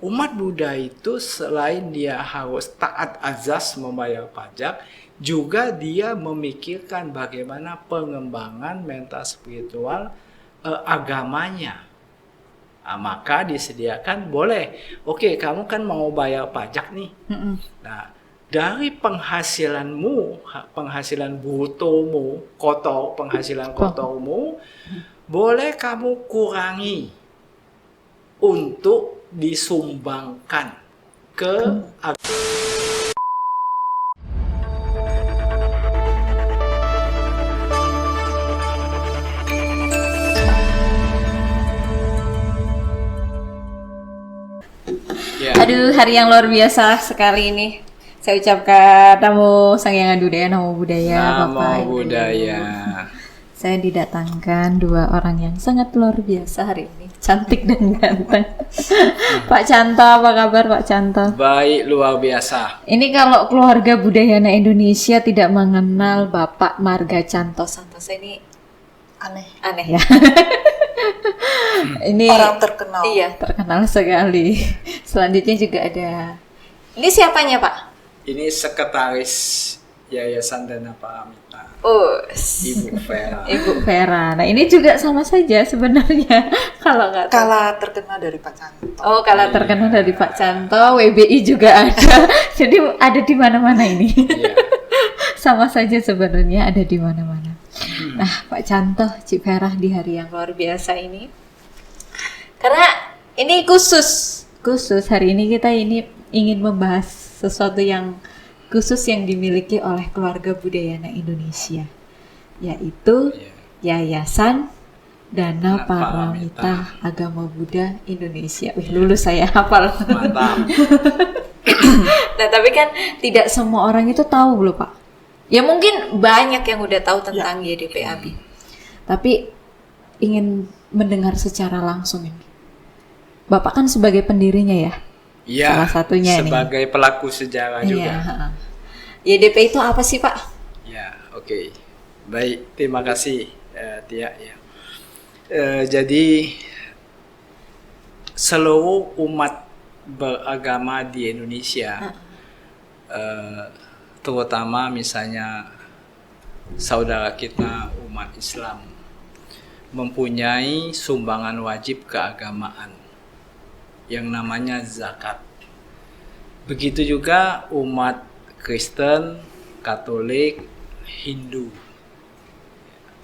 umat Buddha itu selain dia harus taat azas membayar pajak, juga dia memikirkan bagaimana pengembangan mental spiritual agamanya. Nah, maka disediakan boleh, oke kamu kan mau bayar pajak nih. Nah, dari penghasilanmu, penghasilan brutomu, penghasilan kotormu, boleh kamu kurangi untuk disumbangkan ke Aduh, hari yang luar biasa sekali ini. Saya ucapkan Namo Sang Hyang Adudaya, Namo Buddhaya, Bapak Ibu. Budaya. Saya didatangkan dua orang yang sangat luar biasa hari ini, cantik dan ganteng. Pak Canto, apa kabar Pak Canto? Baik, luar biasa. Ini kalau keluarga Budayana Indonesia tidak mengenal Bapak Marga Canto Santosa, ini aneh ya. Ini orang terkenal. Iya, terkenal sekali. Selanjutnya juga ada. Ini siapanya, Pak? Ini sekretaris Yayasan Dana Paramita, Oh, Ibu Vera. Ibu Vera. Nah, ini juga sama saja sebenarnya. Kalau nggak tahu. Kalah terkenal dari Pak Canto. Oh, kalau terkenal dari Pak Canto, WBI juga ada. Jadi ada di mana-mana ini. Iya. Sama saja sebenarnya ada di mana-mana. Nah, Pak Canto, Cik Vera di hari yang luar biasa ini. Karena ini khusus hari ini kita ingin membahas sesuatu yang khusus yang dimiliki oleh keluarga Budayana Indonesia, yaitu Yayasan Dana Paramita Agama Buddha Indonesia. Lulus saya hafal. Mantap. Nah, tapi kan tidak semua orang itu tahu loh, Pak. Ya mungkin banyak yang udah tahu tentang YDPAB. Tapi ingin mendengar secara langsung ini. Bapak kan sebagai pendirinya ya? Iya. Salah satunya sebagai pelaku sejarah juga. Iya. YDP itu apa sih, Pak? Ya, oke. Baik, terima kasih Tia. Ya. Jadi seluruh umat beragama di Indonesia, terutama misalnya saudara kita umat Islam, mempunyai sumbangan wajib keagamaan yang namanya zakat. Begitu juga umat Kristen, Katolik, Hindu.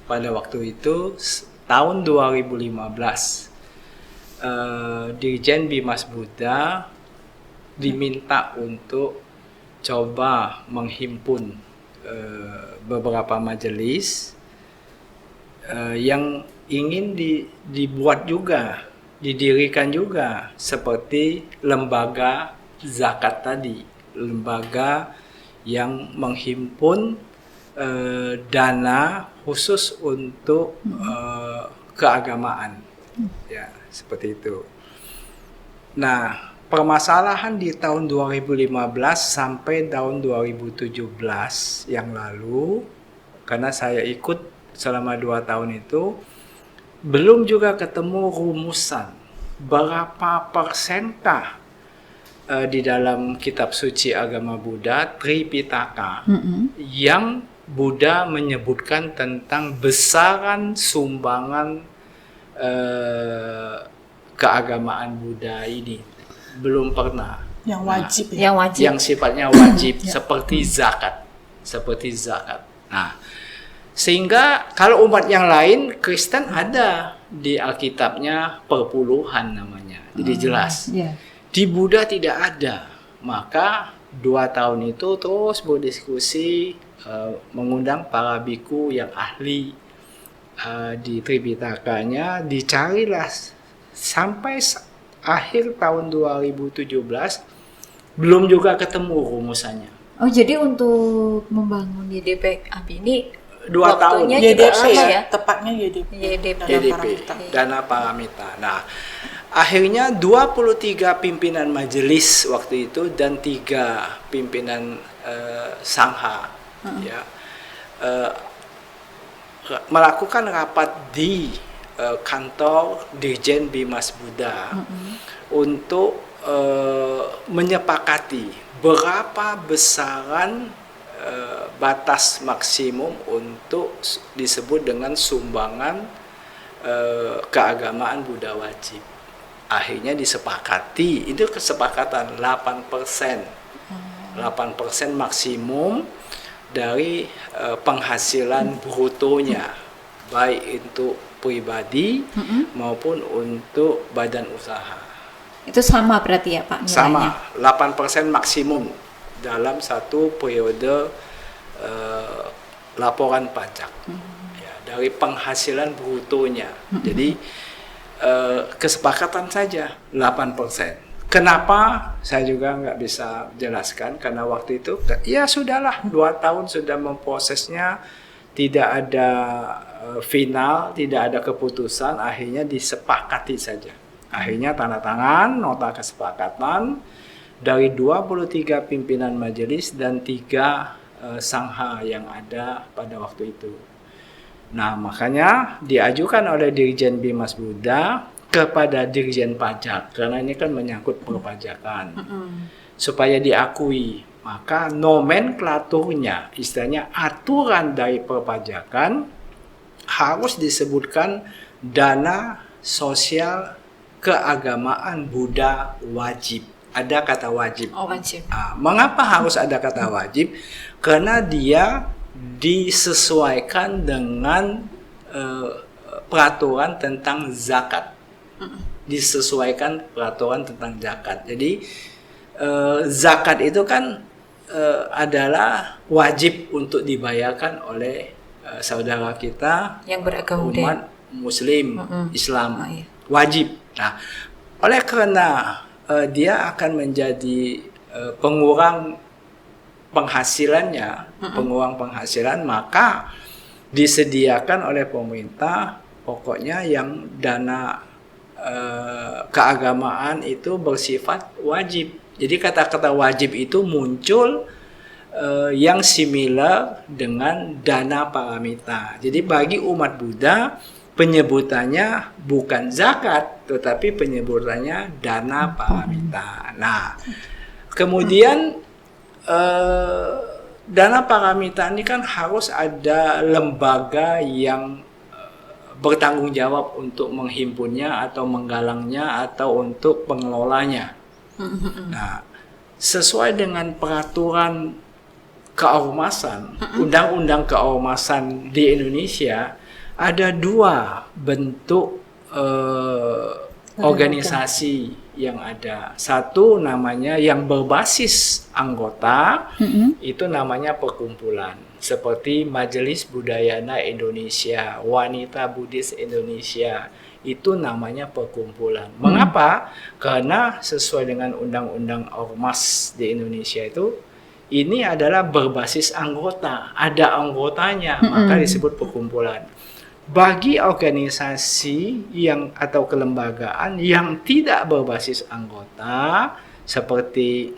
Pada waktu itu tahun 2015 Dirjen Bimas Buddha diminta untuk coba menghimpun beberapa majelis yang ingin dibuat juga, didirikan juga seperti lembaga zakat tadi, lembaga yang menghimpun dana khusus untuk keagamaan, ya seperti itu. Nah, permasalahan di tahun 2015 sampai tahun 2017 yang lalu, karena saya ikut selama 2 tahun itu, belum juga ketemu rumusan berapa persenkah di dalam kitab suci agama Buddha Tripitaka yang Buddha menyebutkan tentang besaran sumbangan keagamaan Buddha ini. Belum pernah. Yang wajib Yang sifatnya wajib seperti zakat. Nah, sehingga kalau umat yang lain Kristen ada di Alkitabnya perpuluhan namanya. Jadi jelas. Di Buddha tidak ada. Maka 2 tahun itu terus berdiskusi, mengundang para biku yang ahli di Tripitakanya, dicarilah sampai akhir tahun 2017 belum juga ketemu rumusannya. Oh, jadi untuk membangun YDPAB ini 2 tahun. YDP ya, tepatnya YDP. Dana Paramita. Nah, akhirnya 23 pimpinan majelis waktu itu dan 3 pimpinan sangha melakukan rapat di kantor Dirjen Bimas Buddha untuk menyepakati berapa besaran batas maksimum untuk disebut dengan sumbangan keagamaan Buddha wajib. Akhirnya disepakati, itu kesepakatan 8%. 8% maksimum dari penghasilan brutonya, baik untuk pribadi maupun untuk badan usaha. Itu sama berarti ya Pak nilainya? Sama, 8% maksimum dalam satu periode laporan pajak. Ya, dari penghasilan brutonya. Jadi kesepakatan saja 8%. Kenapa? Saya juga nggak bisa jelaskan karena waktu itu ya sudahlah 2 tahun sudah memprosesnya, tidak ada final, tidak ada keputusan, akhirnya disepakati saja. Akhirnya tanda tangan nota kesepakatan dari 23 pimpinan majelis dan 3 sangha yang ada pada waktu itu. Nah, makanya diajukan oleh Dirjen Bimas Buddha kepada Dirjen Pajak, karena ini kan menyangkut perpajakan, supaya diakui. Maka nomenklaturnya, istilahnya aturan dari perpajakan, harus disebutkan dana sosial keagamaan Buddha wajib. Ada kata wajib. Oh, wajib. Mengapa harus ada kata wajib? Karena dia disesuaikan dengan peraturan tentang zakat. Disesuaikan peraturan tentang zakat. Jadi zakat itu kan adalah wajib untuk dibayarkan oleh saudara kita Yang beragama umat Muslim Islam. iya. Wajib. Nah, oleh karena dia akan menjadi pengurang penghasilannya, maka disediakan oleh pemerintah pokoknya yang dana keagamaan itu bersifat wajib. Jadi kata-kata wajib itu muncul yang similar dengan dana paramita. Jadi bagi umat Buddha penyebutannya bukan zakat, tetapi penyebutannya dana paramita. Nah, kemudian dana paramita ini kan harus ada lembaga yang bertanggung jawab untuk menghimpunnya atau menggalangnya atau untuk pengelolanya. Nah, sesuai dengan peraturan keormasan, undang-undang keormasan di Indonesia, ada 2 bentuk organisasi yang ada. Satu namanya yang berbasis anggota, itu namanya perkumpulan. Seperti Majelis Budayana Indonesia, Wanita Buddhis Indonesia, itu namanya perkumpulan. Mengapa? Karena sesuai dengan undang-undang ormas di Indonesia itu, ini adalah berbasis anggota, ada anggotanya, maka disebut perkumpulan. Bagi organisasi yang atau kelembagaan yang tidak berbasis anggota, seperti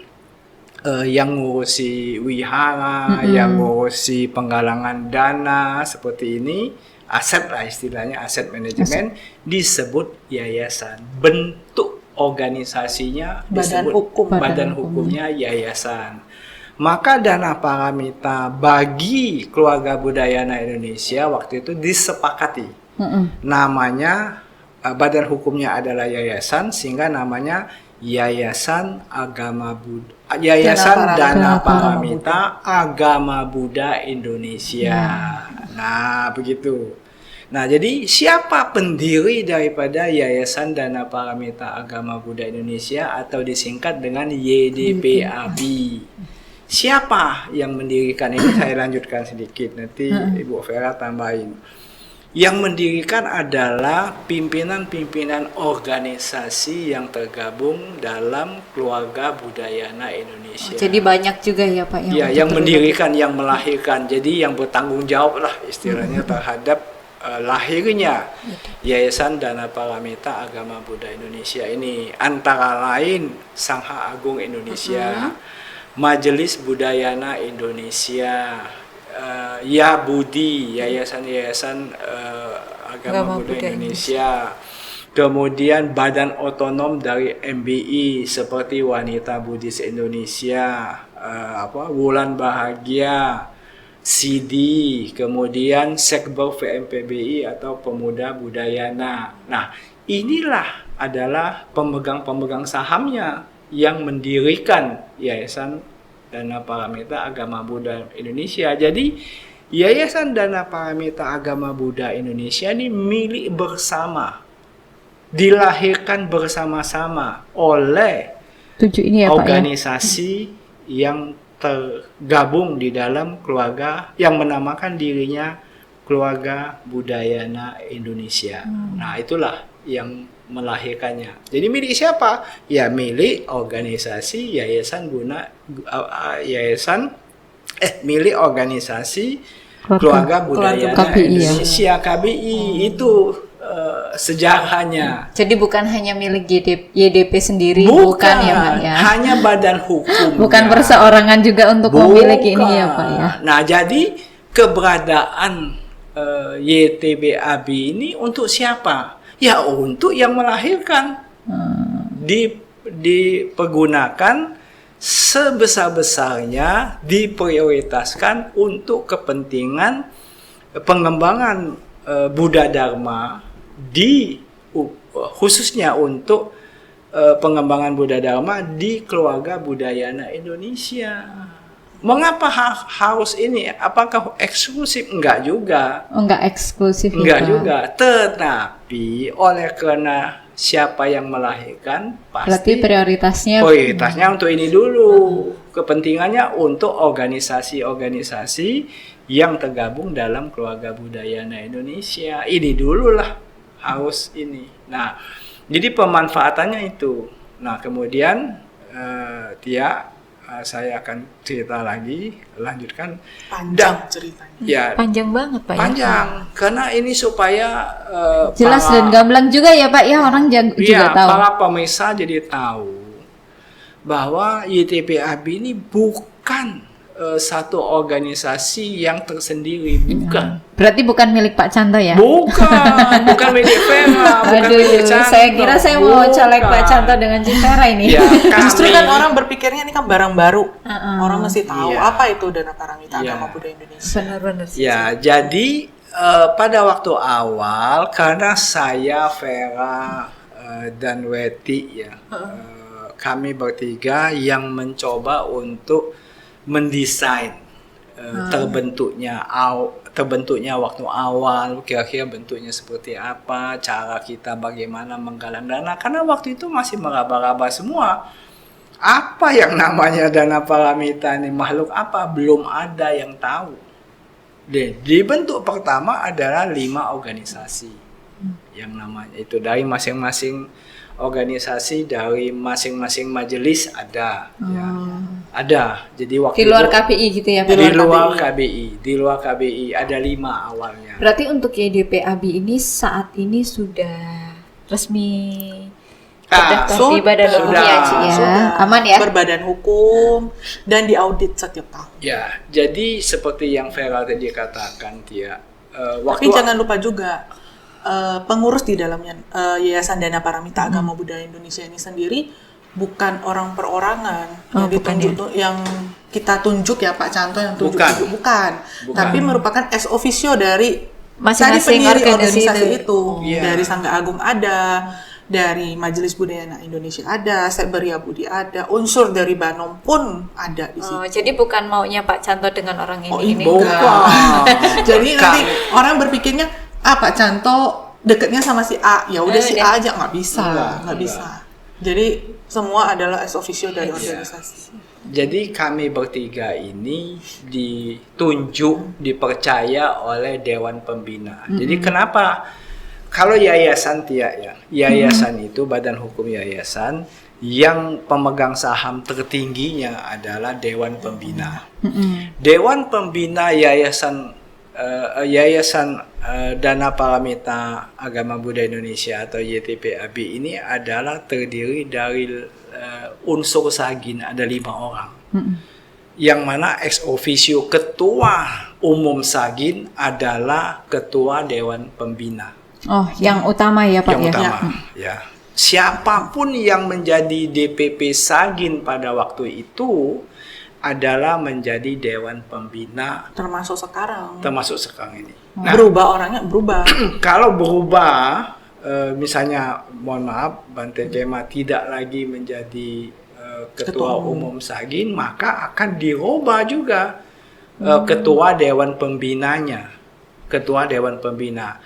yang ngurusi wihara, yang ngurusi penggalangan dana, seperti ini, aset lah istilahnya, aset manajemen, disebut yayasan. Bentuk organisasinya disebut badan hukumnya yayasan. Maka dana paramita bagi keluarga Budayana Indonesia waktu itu disepakati. Namanya, badan hukumnya adalah yayasan, sehingga namanya Yayasan Agama Buddha, Yayasan Dana Paramita Agama Buddha Indonesia. Nah, begitu. Nah, jadi siapa pendiri daripada Yayasan Dana Paramita Agama Buddha Indonesia atau disingkat dengan YDPAB? Siapa yang mendirikan ini? Saya lanjutkan sedikit, nanti Ibu Vera tambahin. Yang mendirikan adalah pimpinan-pimpinan organisasi yang tergabung dalam keluarga Budayana Indonesia. Jadi banyak juga ya Pak yang, yang mendirikan, yang melahirkan. Jadi yang bertanggung jawab lah istilahnya terhadap lahirnya Yayasan Dana Paramita Agama Buddha Indonesia ini. Antara lain Sangha Agung Indonesia, Majelis Budayana Indonesia, Ya Budi, Yayasan Agama Buddha Indonesia, kemudian badan otonom dari MBI seperti Wanita Buddhis Indonesia, Wulan Bahagia, CD, kemudian Sekber VMPBI atau Pemuda Budayana. Nah, inilah adalah pemegang-pemegang sahamnya yang mendirikan Yayasan Dana Paramita Agama Buddha Indonesia. Jadi, Yayasan Dana Paramita Agama Buddha Indonesia ini milik bersama, dilahirkan bersama-sama oleh Ini ya, Pak, organisasi yang tergabung di dalam keluarga yang menamakan dirinya Keluarga Budayana Indonesia. Nah, itulah yang melahirkannya. Jadi milik siapa? Ya milik organisasi milik organisasi Keluarga Budayana KBI, Indonesia, KBI. Itu sejarahnya. Jadi bukan hanya milik YDP sendiri, bukan ya, Pak ya. Hanya badan hukum. Bukan perseorangan juga untuk memiliki ini ya, Pak ya. Nah, jadi keberadaan YTBAB ini untuk siapa? Ya untuk yang melahirkan. Dipergunakan sebesar-besarnya, diprioritaskan untuk kepentingan pengembangan Buddha Dharma, khususnya untuk pengembangan Buddha Dharma di Keluarga Budayana Indonesia. Mengapa harus ini? Apakah eksklusif? Enggak juga. Enggak eksklusif. Enggak juga. Tetapi oleh karena siapa yang melahirkan, berarti pasti prioritasnya untuk ini dulu. Kepentingannya untuk organisasi-organisasi yang tergabung dalam Keluarga Budayana Indonesia. Ini dululah harus ini. Nah, jadi pemanfaatannya itu. Nah, kemudian saya akan cerita lagi, lanjutkan. Panjang ceritanya. Ya, panjang banget, Pak. Panjang, karena ini supaya jelas dan gamblang juga ya, Pak ya, orang juga tahu. Para pemirsa jadi tahu bahwa YTPAB ini bukan satu organisasi yang tersendiri, bukan. Berarti bukan milik Pak Canto ya? Bukan milik Vera, bukan milik Canto. Saya kira saya mau colek Pak Canto dengan Cipera ini. Ya, justru kan orang berpikirnya ini kan barang baru. Orang mesti tahu apa itu Dana Paramita Agama Buddha Indonesia. Benar-benar. Ya, jadi pada waktu awal karena saya, Vera, dan Weti ya, kami bertiga yang mencoba untuk mendesain terbentuknya waktu awal, kira-kira bentuknya seperti apa, cara kita bagaimana menggalang dana, karena waktu itu masih meraba-raba semua. Apa yang namanya Dana Paramita ini, makhluk apa, belum ada yang tahu. Dibentuk pertama adalah 5 organisasi yang namanya itu dari masing-masing organisasi, dari masing-masing majelis ada. Ya. Ada. Jadi waktu di luar itu, KBI gitu ya, Pak? Di luar KBI ada 5 awalnya. Berarti untuk YDPAB ini saat ini sudah resmi terdaftar di Badan Hukum ya, Ci ya? Aman ya? Berbadan hukum dan diaudit setiap tahun. Ya, jadi seperti yang Vera tadi katakan, Tia. Tapi jangan lupa juga pengurus di dalamnya Yayasan Dana Paramita Agama Buddha Indonesia ini sendiri bukan orang perorangan yang kita tunjuk ya Pak Canto yang tunjuk bukan. Tapi merupakan ex officio dari masing-masing organisasi itu. Dari Sangga Agung ada, dari Majelis Budayana Indonesia ada, Sekberia Budi ada, unsur dari Banom pun ada di situ. Jadi bukan maunya Pak Canto dengan orang ini. Jadi nanti orang berpikirnya Pak Canto deketnya sama si A, ya udah si A aja, nggak bisa. Jadi semua adalah ex officio dari organisasi. Jadi kami bertiga ini ditunjuk, dipercaya oleh Dewan Pembina. Jadi kenapa? Kalau yayasan yayasan itu badan hukum yayasan yang pemegang saham tertingginya adalah Dewan Pembina. Dewan Pembina Yayasan Dana Paramita Agama Buddha Indonesia atau YTPAB ini adalah terdiri dari unsur Sagin, ada 5 orang. Yang mana ex officio ketua umum Sagin adalah ketua Dewan Pembina. Oh, yang utama ya Pak yang ya? utama. Ya. Siapapun yang menjadi DPP Sagin pada waktu itu adalah menjadi Dewan Pembina Termasuk sekarang. termasuk sekarang ini. Nah, Berubah orangnya berubah. kalau berubah, misalnya mohon maaf, Bante Kema tidak lagi menjadi Ketua Umum Sagin, maka akan dirubah juga Ketua Dewan Pembinanya. Ketua Dewan Pembina.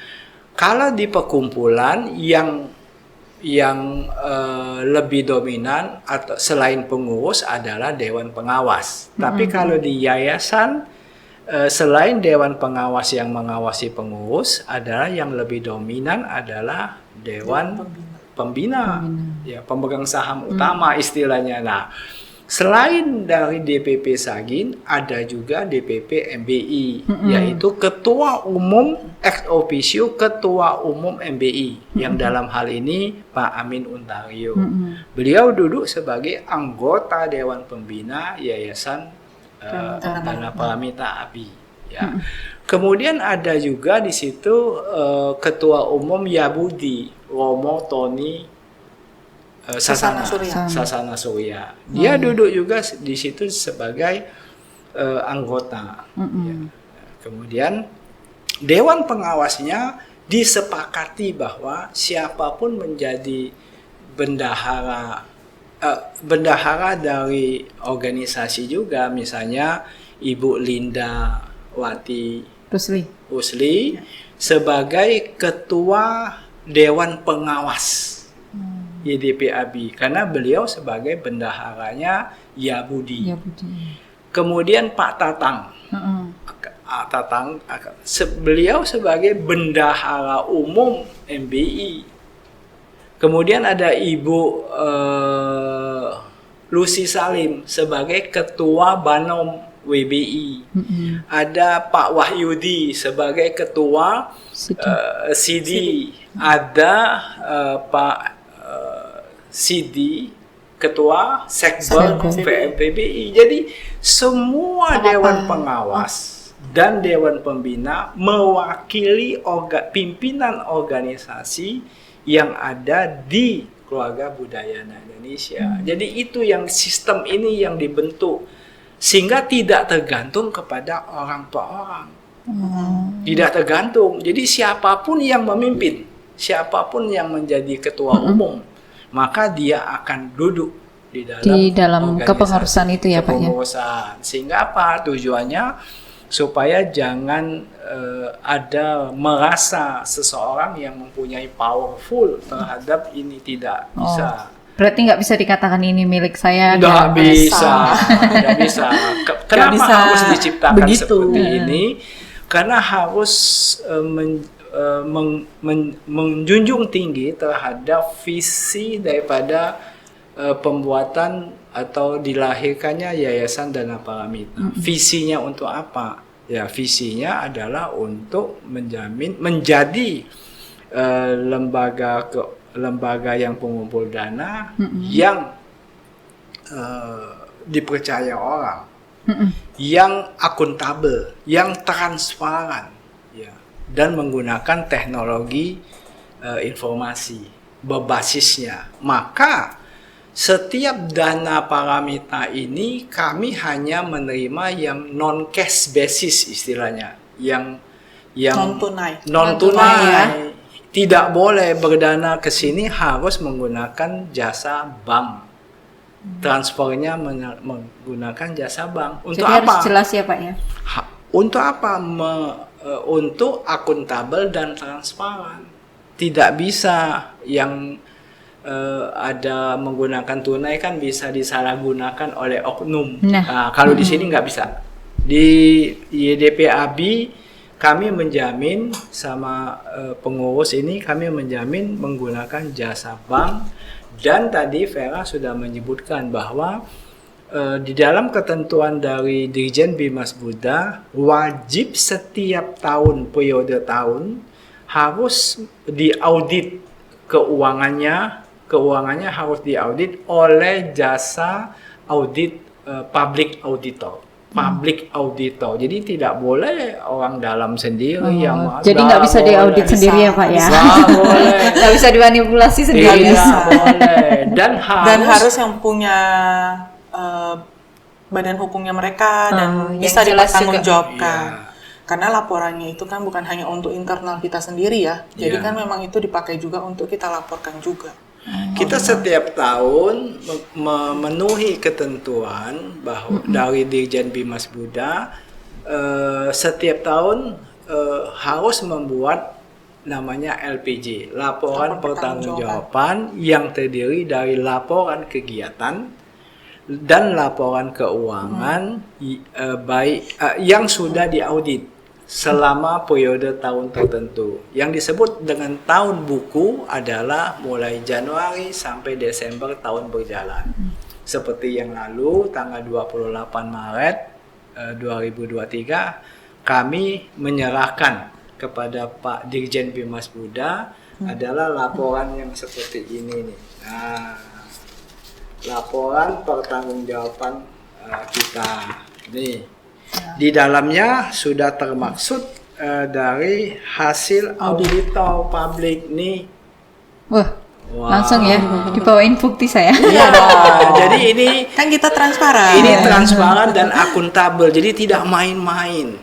Kalau di perkumpulan yang lebih dominan atau selain pengurus adalah Dewan Pengawas. Tapi kalau di yayasan selain Dewan Pengawas yang mengawasi pengurus, adalah yang lebih dominan adalah Dewan Pembina. Ya, pemegang saham utama istilahnya. Nah, selain dari DPP Sagin, ada juga DPP MBI, yaitu Ketua Umum ex officio Ketua Umum MBI, yang dalam hal ini Pak Amin Untario. Beliau duduk sebagai anggota Dewan Pembina Yayasan Dana Paramita ABI. Ya. Kemudian ada juga di situ Ketua Umum Yabudi Romo Tony Sasana Surya. Dia duduk juga di situ sebagai anggota. Ya. Kemudian Dewan Pengawasnya disepakati bahwa siapapun menjadi bendahara dari organisasi juga, misalnya Ibu Linda Wati Rusli sebagai Ketua Dewan Pengawas YDP-ABI, karena beliau sebagai bendaharanya Yabudi. Kemudian Pak Tatang, beliau sebagai bendahara umum MBI. Kemudian ada Ibu Lucy Salim sebagai Ketua Banom WBI. Ada Pak Wahyudi sebagai Ketua CD. Ada Pak Sidi Ketua Sekber PMPBI. Jadi semua Dewan Pengawas dan Dewan Pembina mewakili pimpinan organisasi yang ada di Keluarga Budaya Indonesia. Jadi itu yang sistem ini yang dibentuk sehingga tidak tergantung kepada orang per orang. Tidak tergantung. Jadi siapapun yang memimpin, siapapun yang menjadi ketua umum, maka dia akan duduk di dalam kepengurusan itu ya Pak ya. Sehingga apa tujuannya? Supaya jangan ada merasa seseorang yang mempunyai powerful terhadap ini, tidak bisa. Berarti nggak bisa dikatakan ini milik saya. Nggak bisa. Kenapa harus diciptakan begitu? Seperti ini? Karena harus menjunjung tinggi terhadap visi daripada pembuatan atau dilahirkannya Yayasan Dana Paramita. Visinya untuk apa? Ya, visinya adalah untuk menjadi lembaga yang pengumpul dana yang dipercaya orang, yang akuntabel, yang transparan, ya, dan menggunakan teknologi informasi berbasisnya. Maka setiap dana paramita ini kami hanya menerima yang non cash basis istilahnya, yang non tunai. Ya. Tidak boleh berdana ke sini, harus menggunakan jasa bank. Transfernya menggunakan jasa bank. Untuk jadi apa? Harus jelas ya Pak ya. Untuk apa? Untuk akuntabel dan transparan. Tidak bisa yang ada menggunakan tunai, kan bisa disalahgunakan oleh oknum. Kalau di sini nggak bisa. Di YDP-ABI kami menjamin sama pengurus ini, kami menjamin menggunakan jasa bank. Dan tadi Vera sudah menyebutkan bahwa di dalam ketentuan dari Dirjen Bimas Buddha, wajib setiap tahun, periode tahun, harus diaudit keuangannya harus diaudit oleh jasa audit public auditor. public auditor. Jadi tidak boleh orang dalam sendiri yang Jadi nggak bisa diaudit sendiri ya Pak ya? Nggak boleh. Nggak bisa dimanipulasi sendiri. Tidak boleh. Dan harus yang punya badan hukumnya mereka dan yang bisa jelas dipertanggungjawabkan. Iya. Karena laporannya itu kan bukan hanya untuk internal kita sendiri ya. Jadi Iya. kan memang itu dipakai juga untuk kita laporkan juga. kita setiap tahun memenuhi ketentuan bahwa dari Dirjen Bimas Buddha setiap tahun harus membuat namanya LPJ, laporan pertanggungjawaban, yang terdiri dari laporan kegiatan dan laporan keuangan yang sudah diaudit selama periode tahun tertentu. Yang disebut dengan tahun buku adalah mulai Januari sampai Desember tahun berjalan. Seperti yang lalu tanggal 28 Maret 2023 kami menyerahkan kepada Pak Dirjen Bimas Buddha adalah laporan yang seperti ini nih. Nah, laporan pertanggungjawaban kita nih. Di dalamnya sudah termaksud dari hasil auditor publik nih. Wah, langsung ya dibawain bukti saya. Iya, jadi ini Kan kita transparan. ini transparan dan akuntabel, jadi tidak main-main.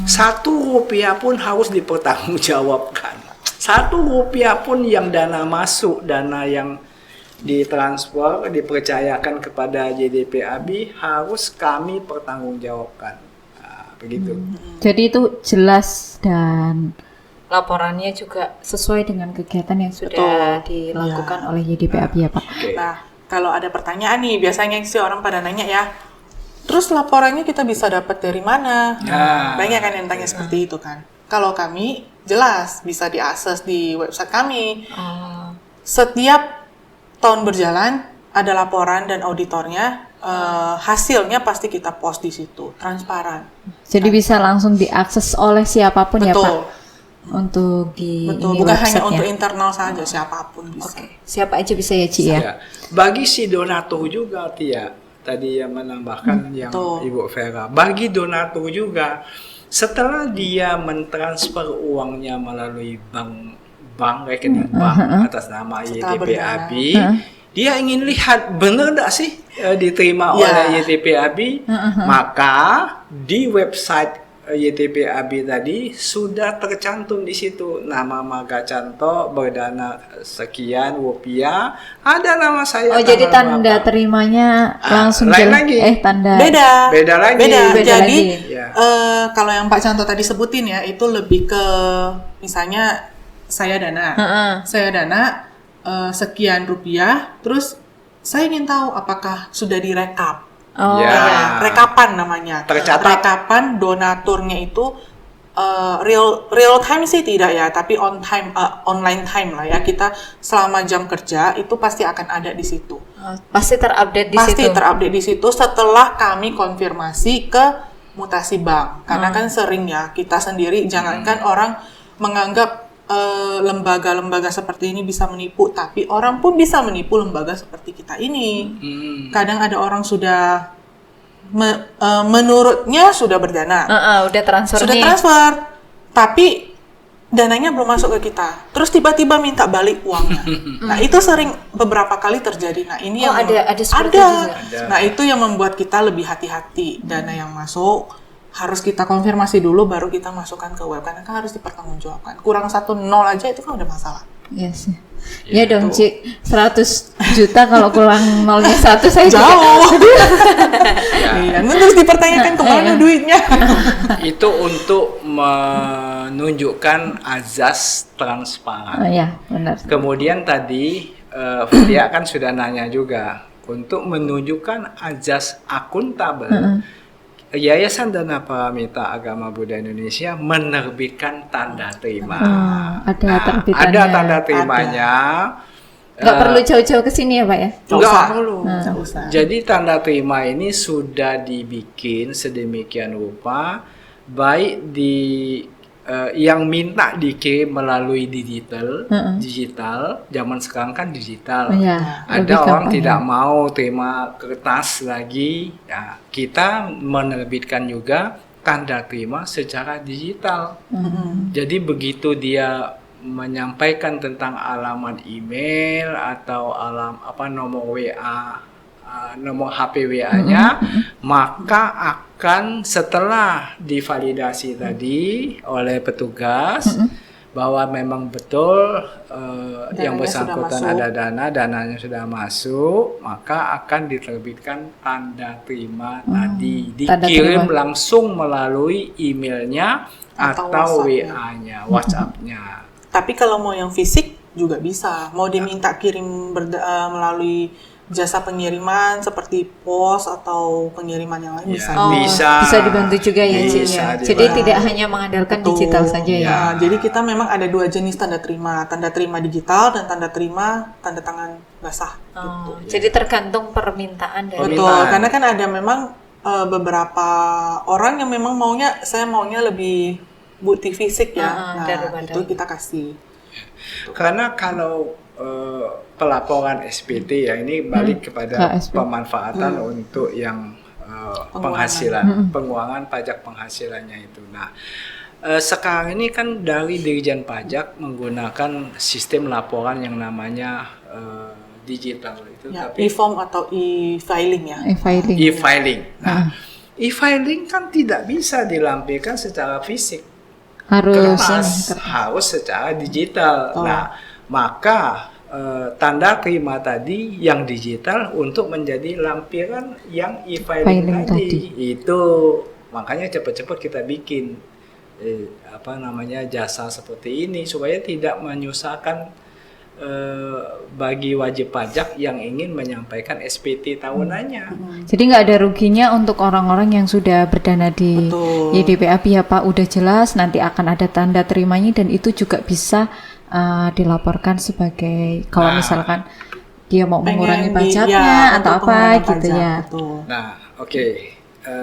Rp1 pun harus dipertanggungjawabkan. Rp1 pun yang dana masuk, dana yang ditransfer, dipercayakan kepada JDPAB harus kami pertanggungjawabkan. Begitu. Jadi itu jelas dan laporannya juga sesuai dengan kegiatan yang sudah dilakukan oleh YDPAB ya Pak. Okay. Nah, kalau ada pertanyaan nih, biasanya sih orang pada nanya ya, terus laporannya kita bisa dapat dari mana? Banyak kan yang tanya seperti itu kan. Kalau kami jelas bisa diakses di website kami. Setiap tahun berjalan ada laporan dan auditornya, hasilnya pasti kita post di situ, transparan. Jadi bisa langsung diakses oleh siapapun ya Pak? Betul. Untuk di Betul, ini bukan hanya website-nya. untuk internal saja, siapapun bisa. Oke, siapa aja bisa ya Ci ya? Ya. Bagi si donatur juga Tia, tadi yang menambahkan yang betul. Ibu Vera, bagi donatur juga setelah dia mentransfer uangnya melalui bank rekening bank atas nama YTPAB, dia ingin lihat benar enggak sih diterima oleh YTPAB, maka di website YTPAB tadi sudah tercantum di situ nama Maga Canto berdana sekian rupiah, ada nama saya. Oh, jadi tanda terimanya langsung lain lagi. tanda Beda lagi. Jadi Ya. kalau yang Pak Canto tadi sebutin ya, itu lebih ke misalnya saya dana sekian rupiah, terus saya ingin tahu apakah sudah direkap. Oh, Ya. Rekapan namanya. Tercatat. Rekapan donaturnya itu real time sih tidak ya, tapi online time lah ya. Kita selama jam kerja itu pasti akan ada di situ. pasti terupdate di Pasti situ. terupdate di situ setelah kami konfirmasi ke mutasi bank. Karena kan sering ya kita sendiri, jangankan orang menganggap lembaga-lembaga seperti ini bisa menipu, tapi orang pun bisa menipu lembaga seperti kita ini. Kadang ada orang sudah menurutnya sudah berdana, Udah transfer sudah nih. transfer, tapi dananya belum masuk ke kita. Terus tiba-tiba minta balik uangnya. Nah, itu sering beberapa kali terjadi. Nah, ini yang ada seperti itu juga. Nah, itu yang membuat kita lebih hati-hati. Dana yang masuk harus kita konfirmasi dulu, baru kita masukkan ke web, karena kan harus dipertanggungjawabkan. Kurang 1 nol aja itu kan udah masalah. Yes. Ya dong Ci, 100 juta kalau kurang nolnya 1 saya Jauh. Iya, terus dipertanyakan kemana duitnya. Itu untuk menunjukkan azas transparan. ya benar. Kemudian tadi dia kan sudah nanya juga untuk menunjukkan azas akuntabel. Yayasan Dana Paramita Agama Buddha Indonesia menerbitkan tanda terima. Ada terbitannya. Ada tanda terimanya. Nggak perlu jauh-jauh ke sini ya Pak ya? Enggak perlu. Nggak usah. Jadi tanda terima ini sudah dibikin sedemikian rupa, baik di yang minta dikirim melalui digital, zaman sekarang kan digital. Iya, Ada lebih orang gampang tidak ya. mau terima kertas lagi. Ya, kita menerbitkan juga tanda terima secara digital. Jadi begitu dia menyampaikan tentang alamat email atau nomor WA, nomor HP WA-nya, maka akan setelah divalidasi tadi oleh petugas bahwa memang betul yang Dananya sudah bersangkutan masuk. ada dananya sudah masuk, maka akan diterbitkan tanda terima tadi, tanda dikirim terima. langsung melalui emailnya Atau atau WhatsApp-nya. WA-nya, WhatsApp-nya. Tapi kalau mau yang fisik juga bisa. Mau diminta kirim melalui jasa pengiriman seperti pos atau pengiriman yang lain Ya, bisa. Oh, Bisa. bisa dibantu juga ya, Cik, Bisa ya. Jadi dibantu. tidak hanya mengandalkan Betul. digital saja ya. Ya, jadi kita memang ada 2 jenis tanda terima digital dan tanda terima tanda tangan basah. Oh, jadi tergantung permintaan dari Betul, Permintaan. karena kan ada memang beberapa orang yang memang saya maunya lebih bukti fisik ya. Nah, daripada- itu kita kasih. Karena kalau pelaporan SPT ya ini balik kepada Ke SPT. pemanfaatan untuk yang penghasilan, pengurangan pajak penghasilannya itu. Nah, sekarang ini kan dari Dirjen Pajak menggunakan sistem laporan yang namanya digital itu, Ya, tapi e-form atau e-filing ya. e-filing. e-filing. Nah, e-filing kan tidak bisa dilampirkan secara fisik. Harus Kertas harus secara digital. Nah, maka tanda terima tadi yang digital untuk menjadi lampiran yang e-filing Filing tadi. Itu makanya cepat-cepat kita bikin jasa seperti ini supaya tidak menyusahkan bagi wajib pajak yang ingin menyampaikan SPT tahunannya. Jadi nggak ada ruginya untuk orang-orang yang sudah berdana di Betul. YDPAP ya Pak, udah jelas nanti akan ada tanda terimanya dan itu juga bisa dilaporkan sebagai kalau misalkan dia mau mengurangi Pengen pajaknya atau untuk apa pengurangan gitu pajak, ya. betul. Nah, oke.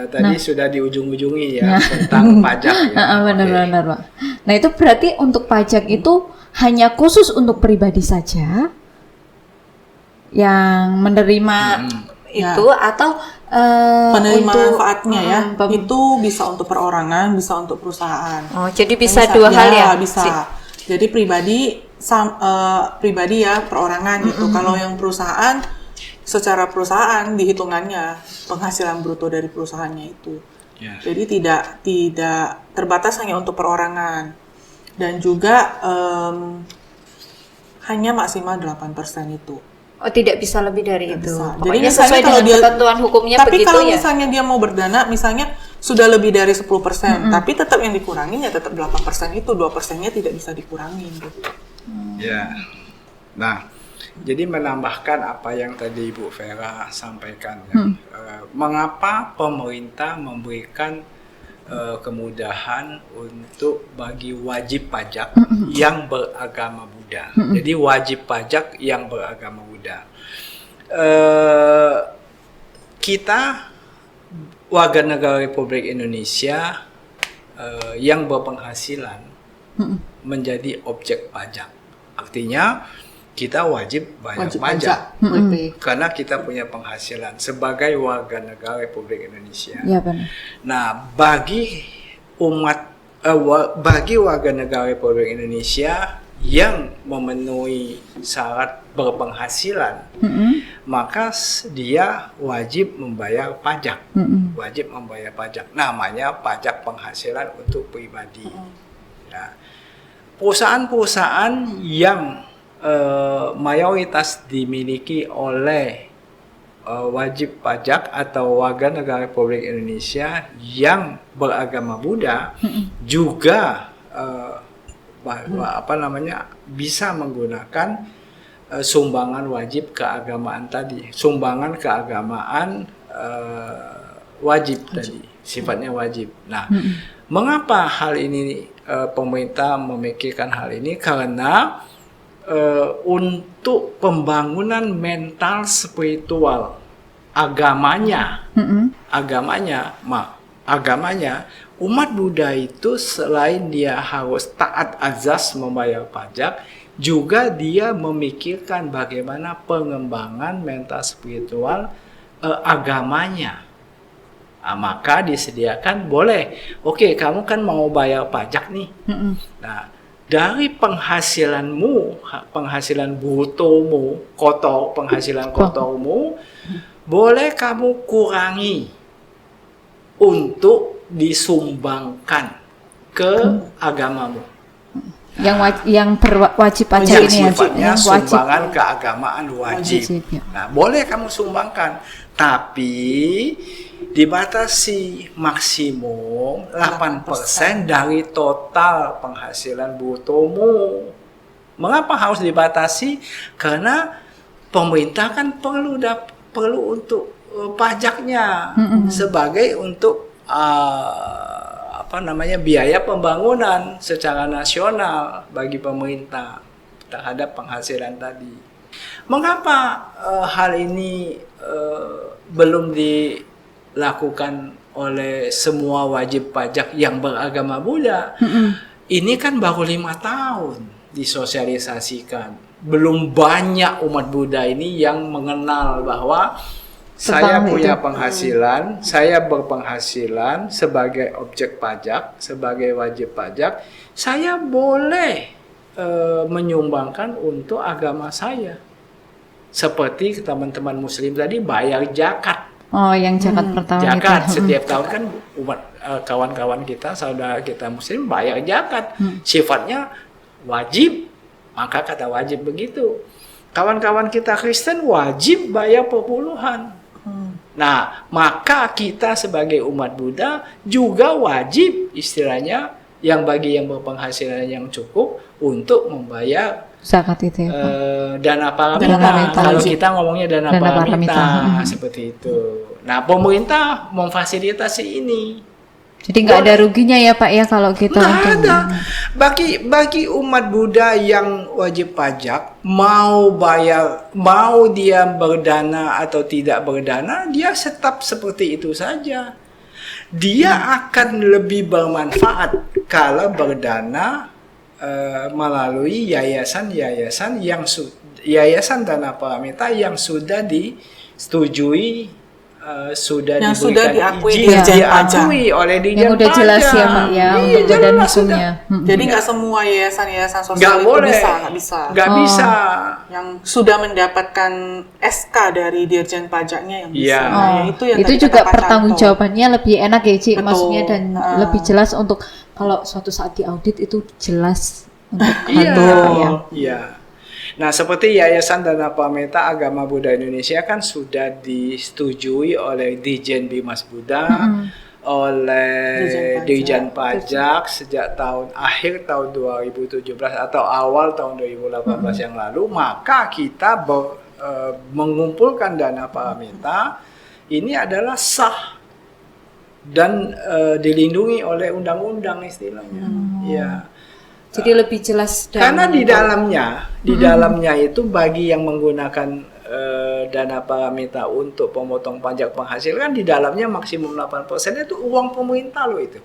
Tadi sudah di ujung-ujungi ya tentang pajak ya. Benar-benar Pak. Nah itu berarti untuk pajak itu hanya khusus untuk pribadi saja yang menerima itu atau Penerima untuk manfaatnya ya, itu bisa untuk perorangan, bisa untuk perusahaan. Oh, jadi bisa dua hal ya? Bisa. Jadi pribadi ya, perorangan gitu. Kalau yang perusahaan, secara perusahaan dihitungannya penghasilan bruto dari perusahaannya itu. Ya. Jadi tidak terbatas hanya untuk perorangan. Dan juga hanya maksimal 8% itu. Oh, tidak bisa lebih dari itu. Bisa. Pokoknya Jadi misalnya sesuai kalau dengan ketentuan hukumnya tapi begitu kalau ya. misalnya dia mau berdana, misalnya sudah lebih dari 10%, tapi tetap yang dikurangin ya tetap 8% itu, 2%-nya tidak bisa dikurangin gitu. Ya. Nah, jadi menambahkan apa yang tadi Ibu Vera sampaikan ya. Mengapa pemerintah memberikan kemudahan untuk bagi wajib pajak yang beragama Buddha. Jadi wajib pajak yang beragama Buddha. Kita warga negara Republik Indonesia yang berpenghasilan menjadi objek pajak. Artinya kita wajib bayar pajak. Karena kita punya penghasilan sebagai warga negara Republik Indonesia. Ya benar. Nah, bagi warga negara Republik Indonesia yang memenuhi syarat berpenghasilan, maka dia wajib membayar pajak. Wajib membayar pajak. Namanya pajak penghasilan untuk pribadi. Ya. Perusahaan-perusahaan yang mayoritas dimiliki oleh wajib pajak atau warga negara Republik Indonesia yang beragama Buddha juga bisa menggunakan sumbangan wajib keagamaan tadi, sumbangan keagamaan wajib tadi, sifatnya wajib. Nah, mengapa hal ini pemerintah memikirkan hal ini? Karena untuk pembangunan mental spiritual agamanya, agamanya, umat Buddha itu selain dia harus taat azas membayar pajak, juga dia memikirkan bagaimana pengembangan mental spiritual agamanya. Nah, maka disediakan boleh, oke kamu kan mau bayar pajak nih. Nah, dari penghasilanmu, penghasilan brutomu, penghasilan kotormu, boleh kamu kurangi untuk disumbangkan ke agamamu. Yang wajib pajak Yang ini ya, sifatnya yang sumbangan keagamaan wajib. ya. Nah, boleh kamu sumbangkan, tapi dibatasi maksimum 8% dari total penghasilan brutomu. Mengapa harus dibatasi? Karena pemerintah kan perlu untuk pajaknya sebagai untuk biaya pembangunan secara nasional bagi pemerintah terhadap penghasilan tadi. Mengapa hal ini belum dilakukan oleh semua wajib pajak yang beragama Buddha? Ini kan baru 5 tahun disosialisasikan. Belum banyak umat Buddha ini yang mengenal bahwa saya punya penghasilan, saya berpenghasilan sebagai objek pajak, sebagai wajib pajak, saya boleh menyumbangkan untuk agama saya. Seperti teman-teman muslim tadi bayar zakat. Oh, yang zakat pertama Zakat itu. setiap tahun kan umat kawan-kawan kita, saudara kita muslim bayar zakat. Sifatnya wajib, maka kata wajib begitu. Kawan-kawan kita Kristen wajib bayar perpuluhan. Nah, maka kita sebagai umat Buddha juga wajib istilahnya yang bagi yang berpenghasilan yang cukup untuk membayar Zakat itu ya, Pak. dana paramita. Dana paramita. Kalau kita ngomongnya dana paramita, paramita. seperti itu. Nah, pemerintah memfasilitasi ini. Jadi nggak ada ruginya ya Pak ya kalau kita Nggak ada. Bagi umat Buddha yang wajib pajak, mau dia berdana atau tidak berdana, dia tetap seperti itu saja. Dia akan lebih bermanfaat kalau berdana melalui yayasan-yayasan yayasan dana paramita yang sudah disetujui, yang sudah diakui izin, Dirjen Pajak. diakui oleh Dirjen yang udah jelas Pajak. ya Pak ya Iya, untuk badan jelas hukumnya. Jadi nggak semua yayasan-yayasan Nggak sosial itu boleh. nggak bisa. Nggak bisa. Yang sudah mendapatkan SK dari Dirjen Pajaknya yang bisa. Iya. Nah, Oh, itu yang itu tadi juga kata Pak pertanggungjawabannya lebih enak ya Ci, Betul. maksudnya dan Ah. lebih jelas untuk kalau suatu saat diaudit itu jelas untuk Iya. hal itu, ya. Iya. Nah, seperti Yayasan Dana Paramita Agama Buddha Indonesia kan sudah disetujui oleh Dijen Bimas Buddha, oleh Dirjen Pajak sejak akhir tahun 2017 atau awal tahun 2018 yang lalu, maka kita mengumpulkan dana paramita ini adalah sah dan dilindungi oleh undang-undang istilahnya. Ya. Jadi lebih jelas dan Karena di dalamnya itu bagi yang menggunakan dana paramita untuk pemotong pajak penghasilan, di dalamnya maksimum 8% itu uang pemerintah loh itu.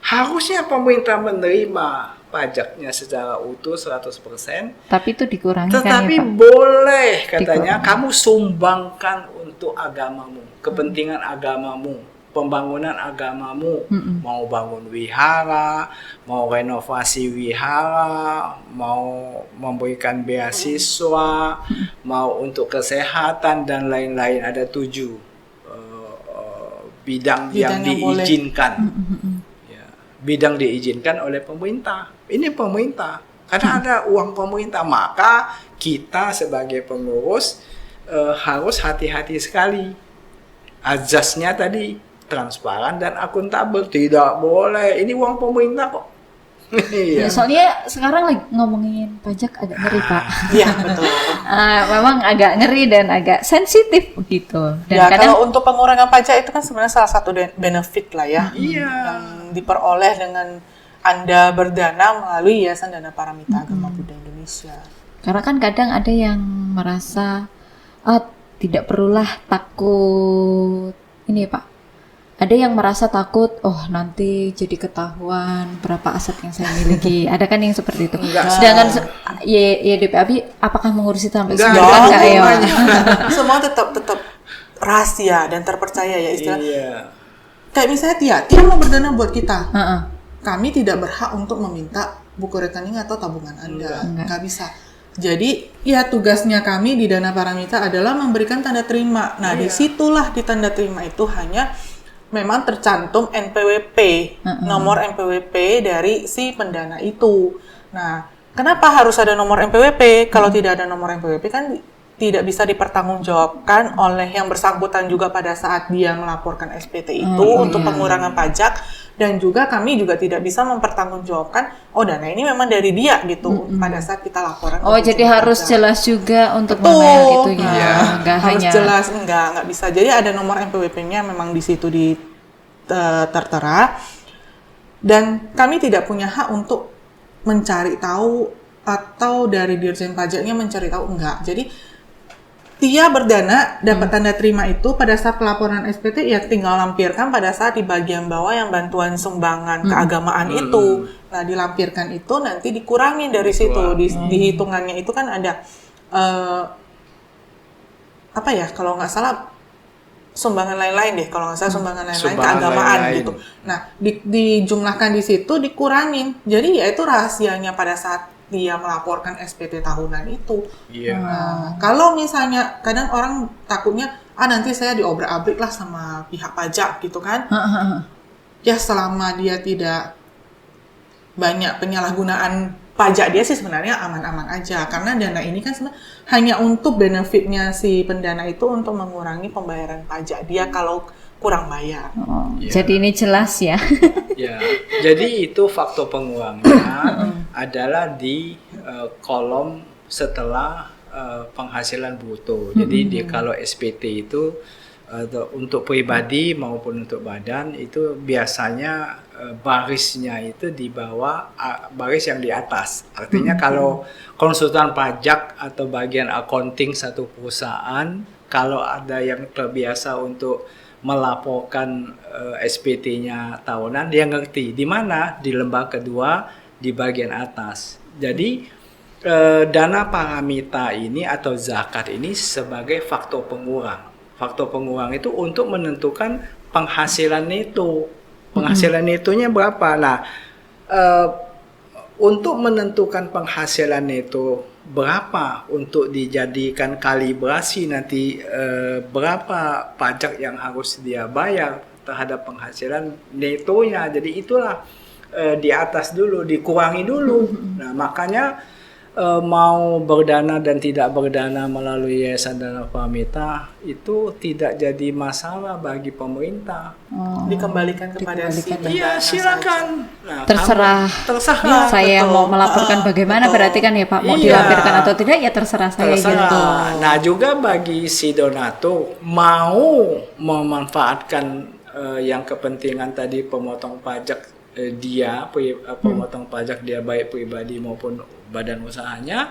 Harusnya pemerintah menerima pajaknya secara utuh 100%, tapi itu dikurangi tetapi kan ya Pak? boleh katanya kamu sumbangkan untuk agamamu, kepentingan agamamu, pembangunan agamamu, mau bangun wihara, mau renovasi wihara, mau memberikan beasiswa, mau untuk kesehatan dan lain-lain. Ada 7 bidang yang diizinkan. Ya, bidang diizinkan oleh pemerintah. Ini pemerintah. Karena ada uang pemerintah, maka kita sebagai pengurus harus hati-hati sekali. Azasnya tadi transparan dan akuntabel, tidak boleh ini uang pemerintah kok. Ya, soalnya sekarang lagi ngomongin pajak agak ngeri Pak. Iya, betul. Memang agak ngeri dan agak sensitif begitu. Dan Ya, kadang kalau untuk pengurangan pajak itu kan sebenarnya salah satu benefit lah ya. Iya. Yang diperoleh dengan Anda berdana melalui Yayasan Dana Paramita Agama Buddha Indonesia. karena kan kadang ada yang merasa tidak perlulah takut ini Pak. ada yang merasa takut, oh nanti jadi ketahuan berapa aset yang saya miliki. Ada kan yang seperti itu. Sedangkan YDPAB apakah mengurusi sampai Enggak, sekarang enggak ya? Semua tetap rahasia dan terpercaya ya istilah. Iya. Kayak misalnya Tia mau berdana buat kita. Heeh. Kami tidak berhak untuk meminta buku rekening atau tabungan Anda. Nggak bisa. Jadi, ya tugasnya kami di Dana Paramita adalah memberikan tanda terima. Nah, disitulah di tanda terima itu hanya memang tercantum NPWP, nomor NPWP dari si pendana itu. Nah, kenapa harus ada nomor NPWP? Kalau tidak ada nomor NPWP kan tidak bisa dipertanggungjawabkan oleh yang bersangkutan juga pada saat dia melaporkan SPT itu untuk pengurangan pajak, dan juga kami juga tidak bisa mempertanggungjawabkan dana ini memang dari dia gitu pada saat kita laporan. Jadi harus pajak. Jelas juga untuk Betul. membayar itunya. Nggak harus hanya jelas, nggak bisa. Jadi ada nomor NPWP-nya memang di situ tertera, dan kami tidak punya hak untuk mencari tahu atau dari Dirjen Pajaknya mencari tahu, enggak. Jadi Tia berdana dapat tanda terima itu pada saat pelaporan SPT, ya tinggal lampirkan pada saat di bagian bawah yang bantuan sumbangan keagamaan itu. Nah, dilampirkan itu nanti dikurangin dari situ. Di hitungannya itu kan ada apa ya, kalau nggak salah sumbangan lain-lain deh, kalau nggak salah sumbangan lain-lain keagamaan gitu. Nah, dijumlahkan di situ, dikurangin. Jadi ya itu rahasianya pada saat dia melaporkan SPT tahunan itu. Nah, kalau misalnya kadang orang takutnya, nanti saya diobrak-abrik lah sama pihak pajak gitu kan. Ya selama dia tidak banyak penyalahgunaan pajak, dia sih sebenarnya aman-aman aja. Karena dana ini kan sebenarnya hanya untuk benefitnya si pendana itu untuk mengurangi pembayaran pajak dia kalau kurang bayar. Jadi ini jelas ya. Ya, jadi itu faktor penguangnya adalah di kolom setelah penghasilan bruto. Jadi kalau SPT itu untuk pribadi maupun untuk badan itu biasanya barisnya itu di bawah baris yang di atas. Artinya kalau konsultan pajak atau bagian accounting satu perusahaan, kalau ada yang terbiasa untuk melaporkan SPT-nya tahunan, dia ngerti di mana, di lembar kedua di bagian atas. Jadi dana paramita ini atau zakat ini sebagai faktor pengurang. Faktor pengurang itu untuk menentukan penghasilan neto. Penghasilan netonya berapa? Nah, untuk menentukan penghasilan neto berapa untuk dijadikan kalibrasi nanti berapa pajak yang harus dia bayar terhadap penghasilan netonya. Jadi itulah di atas dulu, dikurangi dulu. Nah, makanya mau berdana dan tidak berdana melalui Yayasan Dana Paramita itu tidak jadi masalah bagi pemerintah. Dikembalikan kepada si pendana. Iya, silakan. Nah, terserah. Saya betul. Mau melaporkan bagaimana berarti kan ya Pak, mau dilampirkan atau tidak ya terserah saya gitu. Nah, juga bagi si donatur mau memanfaatkan yang kepentingan tadi pemotong pajak pemotong pajak dia baik pribadi maupun badan usahanya,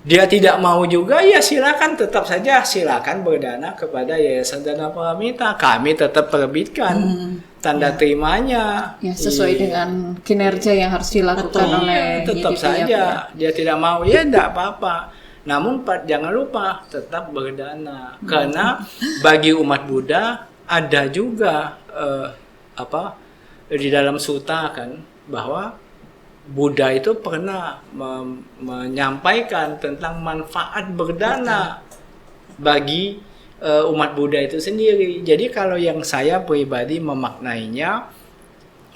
dia tidak mau juga, ya silakan, tetap saja silakan berdana kepada Yayasan Dana Paramita. Kami tetap terbitkan tanda terimanya. Ya, sesuai dengan kinerja yang harus dilakukan oleh tetap saja. Dia tidak mau, ya tidak apa-apa. Namun jangan lupa tetap berdana. Karena bagi umat Buddha ada juga di dalam sutta kan, bahwa Buddha itu pernah menyampaikan tentang manfaat berdana bagi umat Buddha itu sendiri. Jadi kalau yang saya pribadi memaknainya,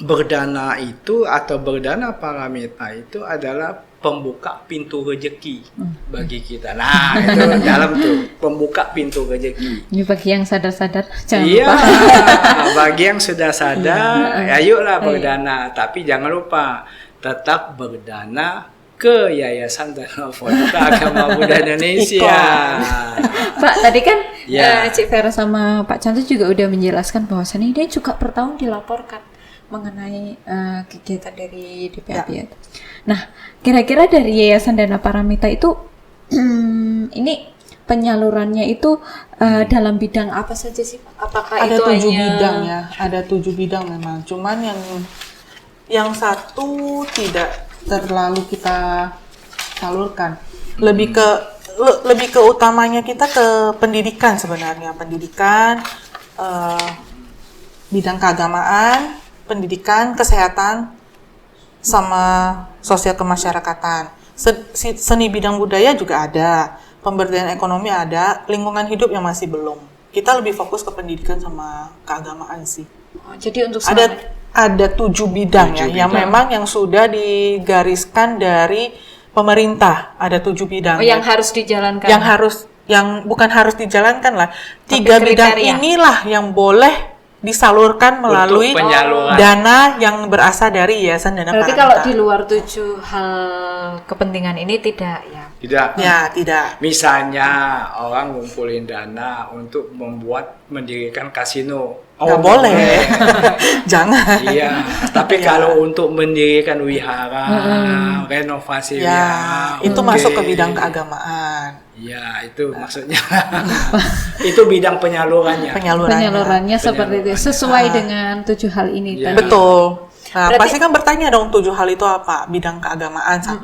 berdana itu atau berdana paramita itu adalah pembuka pintu rezeki bagi kita. Nah, itu dalam tuh pembuka pintu rezeki. Ini bagi yang sadar-sadar, jangan lupa. Iya, bagi yang sudah sadar, ayolah berdana. Tapi jangan lupa tetap berdana ke Yayasan Dana Paramita Agama Buddha Indonesia. Pak, tadi kan Cik Vera sama Pak Canto juga udah menjelaskan bahwasannya dia juga per tahun dilaporkan mengenai kegiatan dari DPAB. Nah, kira-kira dari Yayasan Dana Paramita itu ini penyalurannya itu dalam bidang apa saja sih Pak? Apakah Ada itu 7 hanya bidang ya, ada 7 bidang memang. Cuman yang satu tidak terlalu kita salurkan. Lebih ke utamanya kita ke pendidikan sebenarnya, pendidikan, bidang keagamaan, pendidikan, kesehatan, sama sosial kemasyarakatan. Seni bidang budaya juga ada, pemberdayaan ekonomi ada, lingkungan hidup yang masih belum. Kita lebih fokus ke pendidikan sama keagamaan sih. Oh, jadi untuk Ada 7 bidang ya, yang memang yang sudah digariskan dari pemerintah. Ada 7 bidang. yang harus dijalankan. Yang bukan harus dijalankan lah. 3 bidang inilah yang boleh disalurkan melalui dana yang berasal dari Yayasan Dana Berarti Paramita. kalau di luar 7 hal kepentingan ini tidak ya? Tidak. Ya, tidak. Misalnya orang ngumpulin dana untuk mendirikan kasino. Nggak boleh. Jangan. Iya, tapi kalau untuk mendirikan wihara, renovasi wihara, itu masuk ke bidang keagamaan. Iya, itu maksudnya. Itu bidang penyalurannya. Penyalurannya seperti itu, sesuai dengan 7 hal ini tadi. Betul. Nah, pasti kan bertanya dong 7 hal itu apa? Bidang keagamaan 1,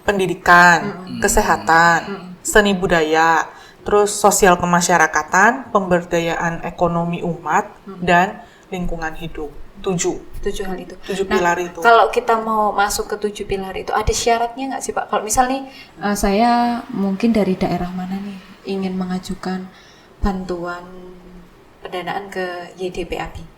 pendidikan, kesehatan, seni budaya, terus sosial kemasyarakatan, pemberdayaan ekonomi umat, dan lingkungan hidup. 7 hal itu. 7 pilar itu. Kalau kita mau masuk ke 7 pilar itu, ada syaratnya nggak sih Pak? Kalau misalnya saya mungkin dari daerah mana nih ingin mengajukan bantuan pendanaan ke YDPAB.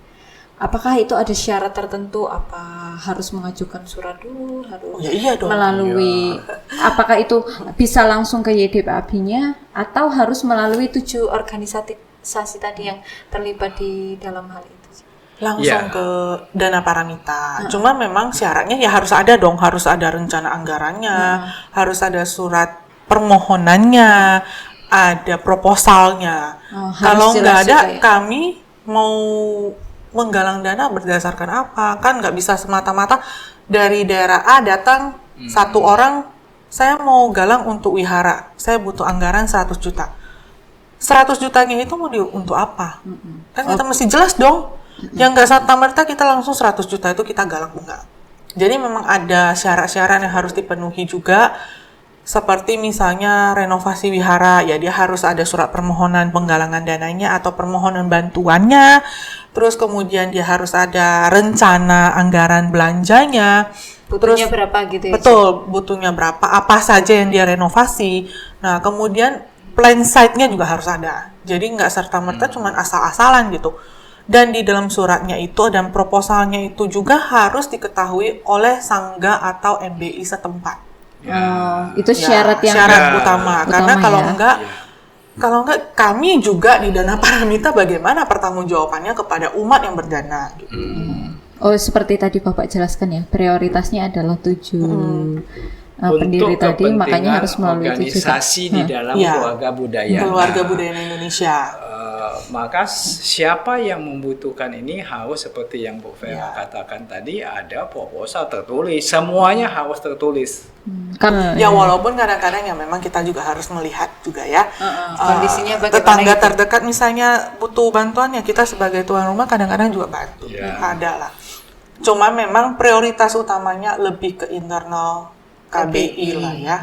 Apakah itu ada syarat tertentu? Apa harus mengajukan surat dulu? Harus iya dong. melalui? Apakah itu bisa langsung ke YDPAB-nya atau harus melalui 7 organisasi tadi yang terlibat di dalam hal itu? Langsung ke Dana Paramita. Cuma memang syaratnya ya harus ada dong, harus ada rencana anggarannya, harus ada surat permohonannya, ada proposalnya. Kalau nggak ada, kami mau menggalang dana berdasarkan apa? Kan nggak bisa semata-mata dari daerah A datang satu orang, saya mau galang untuk wihara, saya butuh anggaran 100 juta. 100 jutanya itu mau untuk apa? Kan kita mesti jelas dong. Yang nggak serta-merta kita langsung 100 juta itu kita galang, enggak. Jadi memang ada syarat-syarat yang harus dipenuhi juga. Seperti misalnya renovasi wihara, ya dia harus ada surat permohonan penggalangan dananya atau permohonan bantuannya. Terus kemudian dia harus ada rencana anggaran belanjanya. Butuhnya berapa gitu ya? Betul, butuhnya berapa, apa saja yang dia renovasi. Nah, kemudian plan site-nya juga harus ada. Jadi nggak serta-merta cuma asal-asalan gitu. Dan di dalam suratnya itu dan proposalnya itu juga harus diketahui oleh Sangga atau MBI setempat. Itu syarat yang utama. Karena kalau enggak kami juga di Dana Paramita bagaimana pertanggungjawabannya kepada umat yang berdana gitu. Oh, seperti tadi Bapak jelaskan ya, prioritasnya adalah 7 pendiri tadi, makanya harus melalui organisasi di dalam keluarga budaya. Keluarga budaya Indonesia. Maka siapa yang membutuhkan ini harus seperti yang Bu Vera katakan tadi, ada proposal tertulis, semuanya harus tertulis. Ya walaupun kadang-kadang ya memang kita juga harus melihat juga ya kondisinya bagaimana. Tetangga terdekat misalnya butuh bantuan ya kita sebagai tuan rumah kadang-kadang juga bantu. Ada lah. Cuma memang prioritas utamanya lebih ke internal KBI lah ya.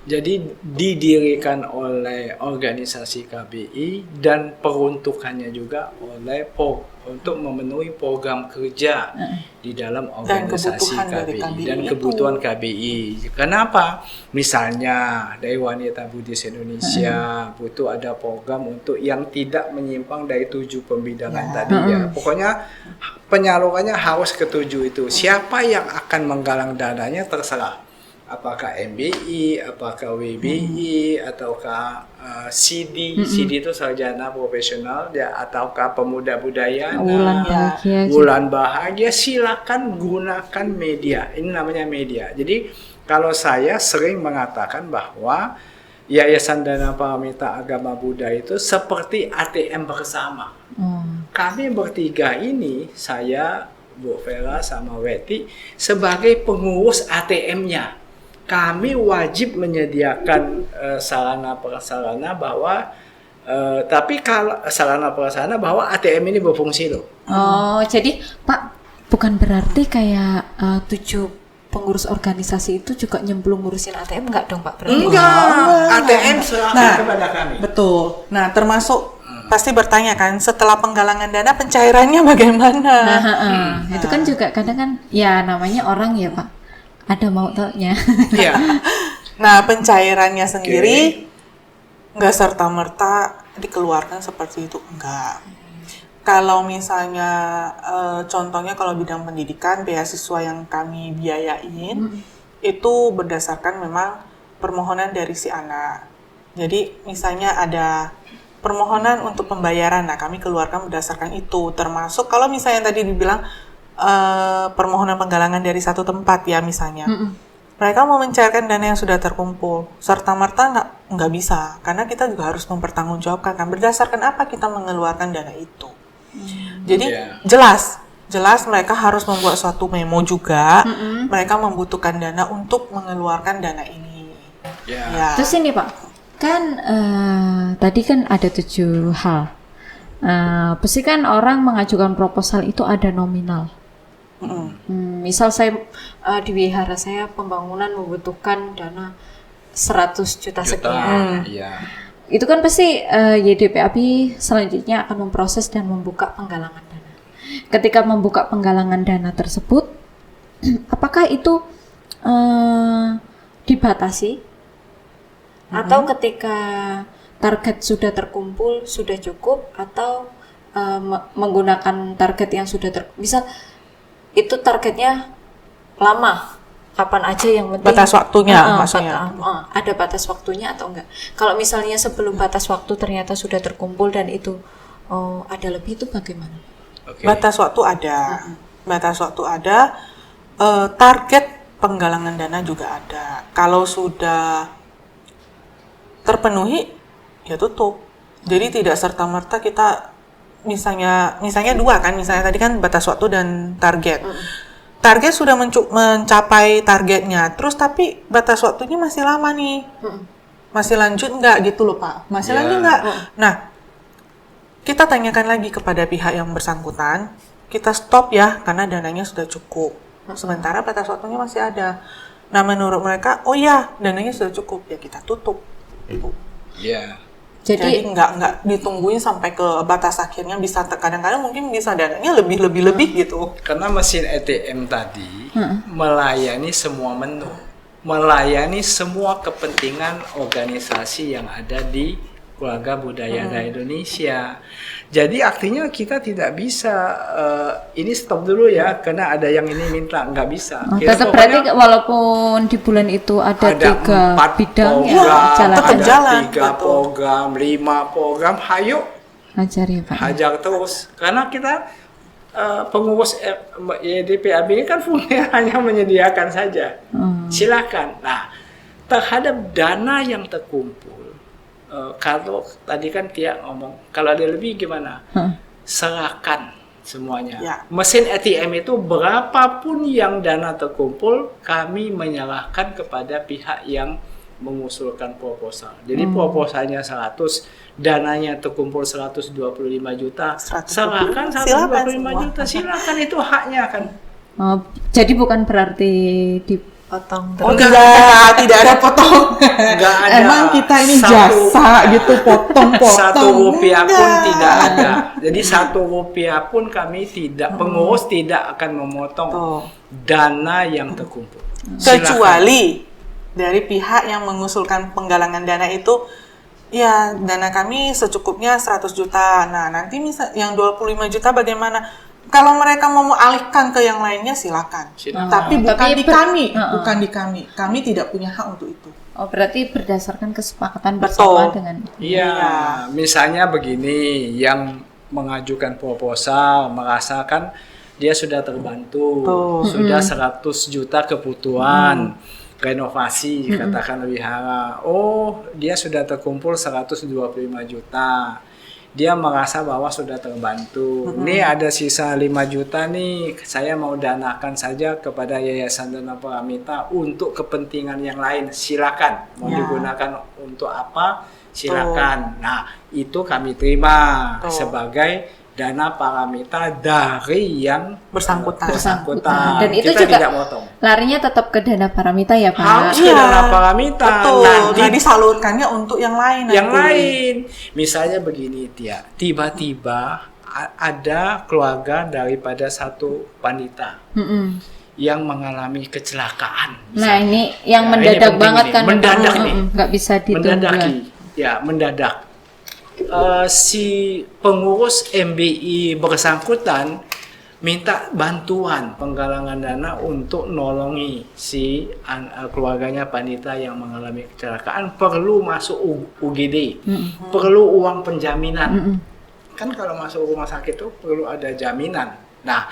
Jadi didirikan oleh organisasi KBI dan peruntukannya juga oleh untuk memenuhi program kerja di dalam organisasi KBI dan kebutuhan KBI. Kenapa? Misalnya dari Wanita Buddhis Indonesia butuh ada program untuk yang tidak menyimpang dari 7 pembidangan tadi ya. Pokoknya penyalurannya harus ke 7 itu. Siapa yang akan menggalang dananya terserah. Apakah MBI, apakah WBI, ataukah CD itu sarjana profesional, ya, ataukah pemuda budaya, Wulan Bahagia, silakan gunakan media. Ini namanya media. Jadi kalau saya sering mengatakan bahwa Yayasan Dana Paramita Agama Buddha itu seperti ATM bersama. Kami bertiga ini, saya, Bu Vera sama Weti, sebagai pengurus ATM-nya. kami wajib menyediakan sarana prasarana bahwa tapi kalau sarana prasarana bahwa ATM ini berfungsi loh. Oh, jadi Pak, bukan berarti kayak 7 pengurus organisasi itu juga nyemplung ngurusin ATM enggak dong Pak? Berarti ATM serahkan kepada kami. Betul. Nah, termasuk pasti bertanya kan, setelah penggalangan dana pencairannya bagaimana? Itu kan juga kadang kan ya namanya orang ya Pak, ada mau taunya. Iya. Nah, pencairannya sendiri nggak serta-merta dikeluarkan seperti itu, enggak. Kalau misalnya contohnya kalau bidang pendidikan, beasiswa yang kami biayain itu berdasarkan memang permohonan dari si anak. Jadi misalnya ada permohonan untuk pembayaran, nah kami keluarkan berdasarkan itu. Termasuk kalau misalnya tadi dibilang permohonan penggalangan dari satu tempat ya misalnya. Mereka mau mencairkan dana yang sudah terkumpul, serta-merta nggak bisa, karena kita juga harus mempertanggungjawabkan kan berdasarkan apa kita mengeluarkan dana itu. Jadi jelas mereka harus membuat suatu memo juga, mereka membutuhkan dana untuk mengeluarkan dana ini. Ya. Terus ini Pak, kan tadi kan ada 7 hal. Pasti kan orang mengajukan proposal itu ada nominal. Misal saya di wihara saya pembangunan membutuhkan dana 100 juta sekian. Itu kan pasti YDPAB selanjutnya akan memproses dan membuka penggalangan dana. Ketika membuka penggalangan dana tersebut, apakah itu dibatasi? Atau ketika target sudah terkumpul, sudah cukup, atau menggunakan target yang sudah misal itu targetnya lama, kapan aja yang penting batas waktunya maksudnya. Ada batas waktunya atau enggak? Kalau misalnya sebelum batas waktu ternyata sudah terkumpul dan itu ada lebih, itu bagaimana? Batas waktu ada, batas waktu ada, target penggalangan dana juga ada. Kalau sudah terpenuhi ya tutup. Jadi tidak serta-merta kita misalnya 2 kan, misalnya tadi kan batas waktu dan target. Target sudah mencapai targetnya, terus tapi batas waktunya masih lama nih. Masih lanjut nggak gitu loh Pak? Masih lanjut nggak? Nah, kita tanyakan lagi kepada pihak yang bersangkutan, kita stop ya karena dananya sudah cukup. Sementara batas waktunya masih ada. Nah, menurut mereka, oh ya dananya sudah cukup, ya kita tutup. Jadi nggak ditungguin sampai ke batas akhirnya, bisa kadang-kadang mungkin bisa dananya lebih gitu. Karena mesin ATM tadi melayani semua menu, melayani semua kepentingan organisasi yang ada di Keluarga Budaya Indonesia. Jadi artinya kita tidak bisa ini stop dulu ya karena ada yang ini minta, nggak bisa. Tetap berarti walaupun di bulan itu ada 3 bidang ada 3 program, 5 program, hayo hajar ya Pak. Hajar terus karena kita pengurus YDPAB ini kan fungsinya hanya menyediakan saja. Silakan. Nah, terhadap dana yang terkumpul, kalau tadi kan Tia ngomong, kalau ada lebih gimana? Serahkan semuanya. Mesin ATM itu berapapun yang dana terkumpul, kami menyerahkan kepada pihak yang mengusulkan proposal. Jadi proposalnya 100, dananya terkumpul 125 juta, serahkan 125 juta, silakan, itu haknya kan. Jadi bukan berarti potong terus. Tidak ada potong. Enggak ada. Emang kita ini jasa gitu, potong-potong. 1 rupiah pun tidak ada. Jadi 1 rupiah pun kami tidak, pengurus tidak akan memotong dana yang terkumpul. Kecuali dari pihak yang mengusulkan penggalangan dana itu, ya dana kami secukupnya 100 juta. Nah, nanti misal yang 25 juta bagaimana? Kalau mereka mau alihkan ke yang lainnya silakan. Tapi bukan di kami. Kami tidak punya hak untuk itu. Oh, berarti berdasarkan kesepakatan bersama dengan. Iya, misalnya begini, yang mengajukan proposal merasakan dia sudah terbantu, sudah 100 juta kebutuhan renovasi, katakan wihara. Oh, dia sudah terkumpul 125 juta. dia merasa bahwa sudah terbantu. Nih ada sisa 5 juta nih, saya mau danakan saja kepada Yayasan Dana Paramita untuk kepentingan yang lain. Silakan, mau digunakan untuk apa? Silakan. Nah, itu kami terima sebagai dana paramita dari yang Bersangkutan. Dan itu kita juga tidak motong. larinya tetap ke dana paramita ya Pak? Harus ke dana paramita. Betul. Nanti Nah, disalurkannya untuk yang lain nanti. yang lain. Misalnya begini Tia, tiba-tiba ada keluarga daripada satu wanita yang mengalami kecelakaan. Nah, ini yang Ya, mendadak ini penting banget ini. kan? Mendadak nih. Nggak bisa ditunda. Mendadak. Si pengurus MBI bersangkutan minta bantuan penggalangan dana untuk nolongi si keluarganya wanita yang mengalami kecelakaan, perlu masuk UGD, perlu uang penjaminan. Kan kalau masuk rumah sakit itu perlu ada jaminan. Nah,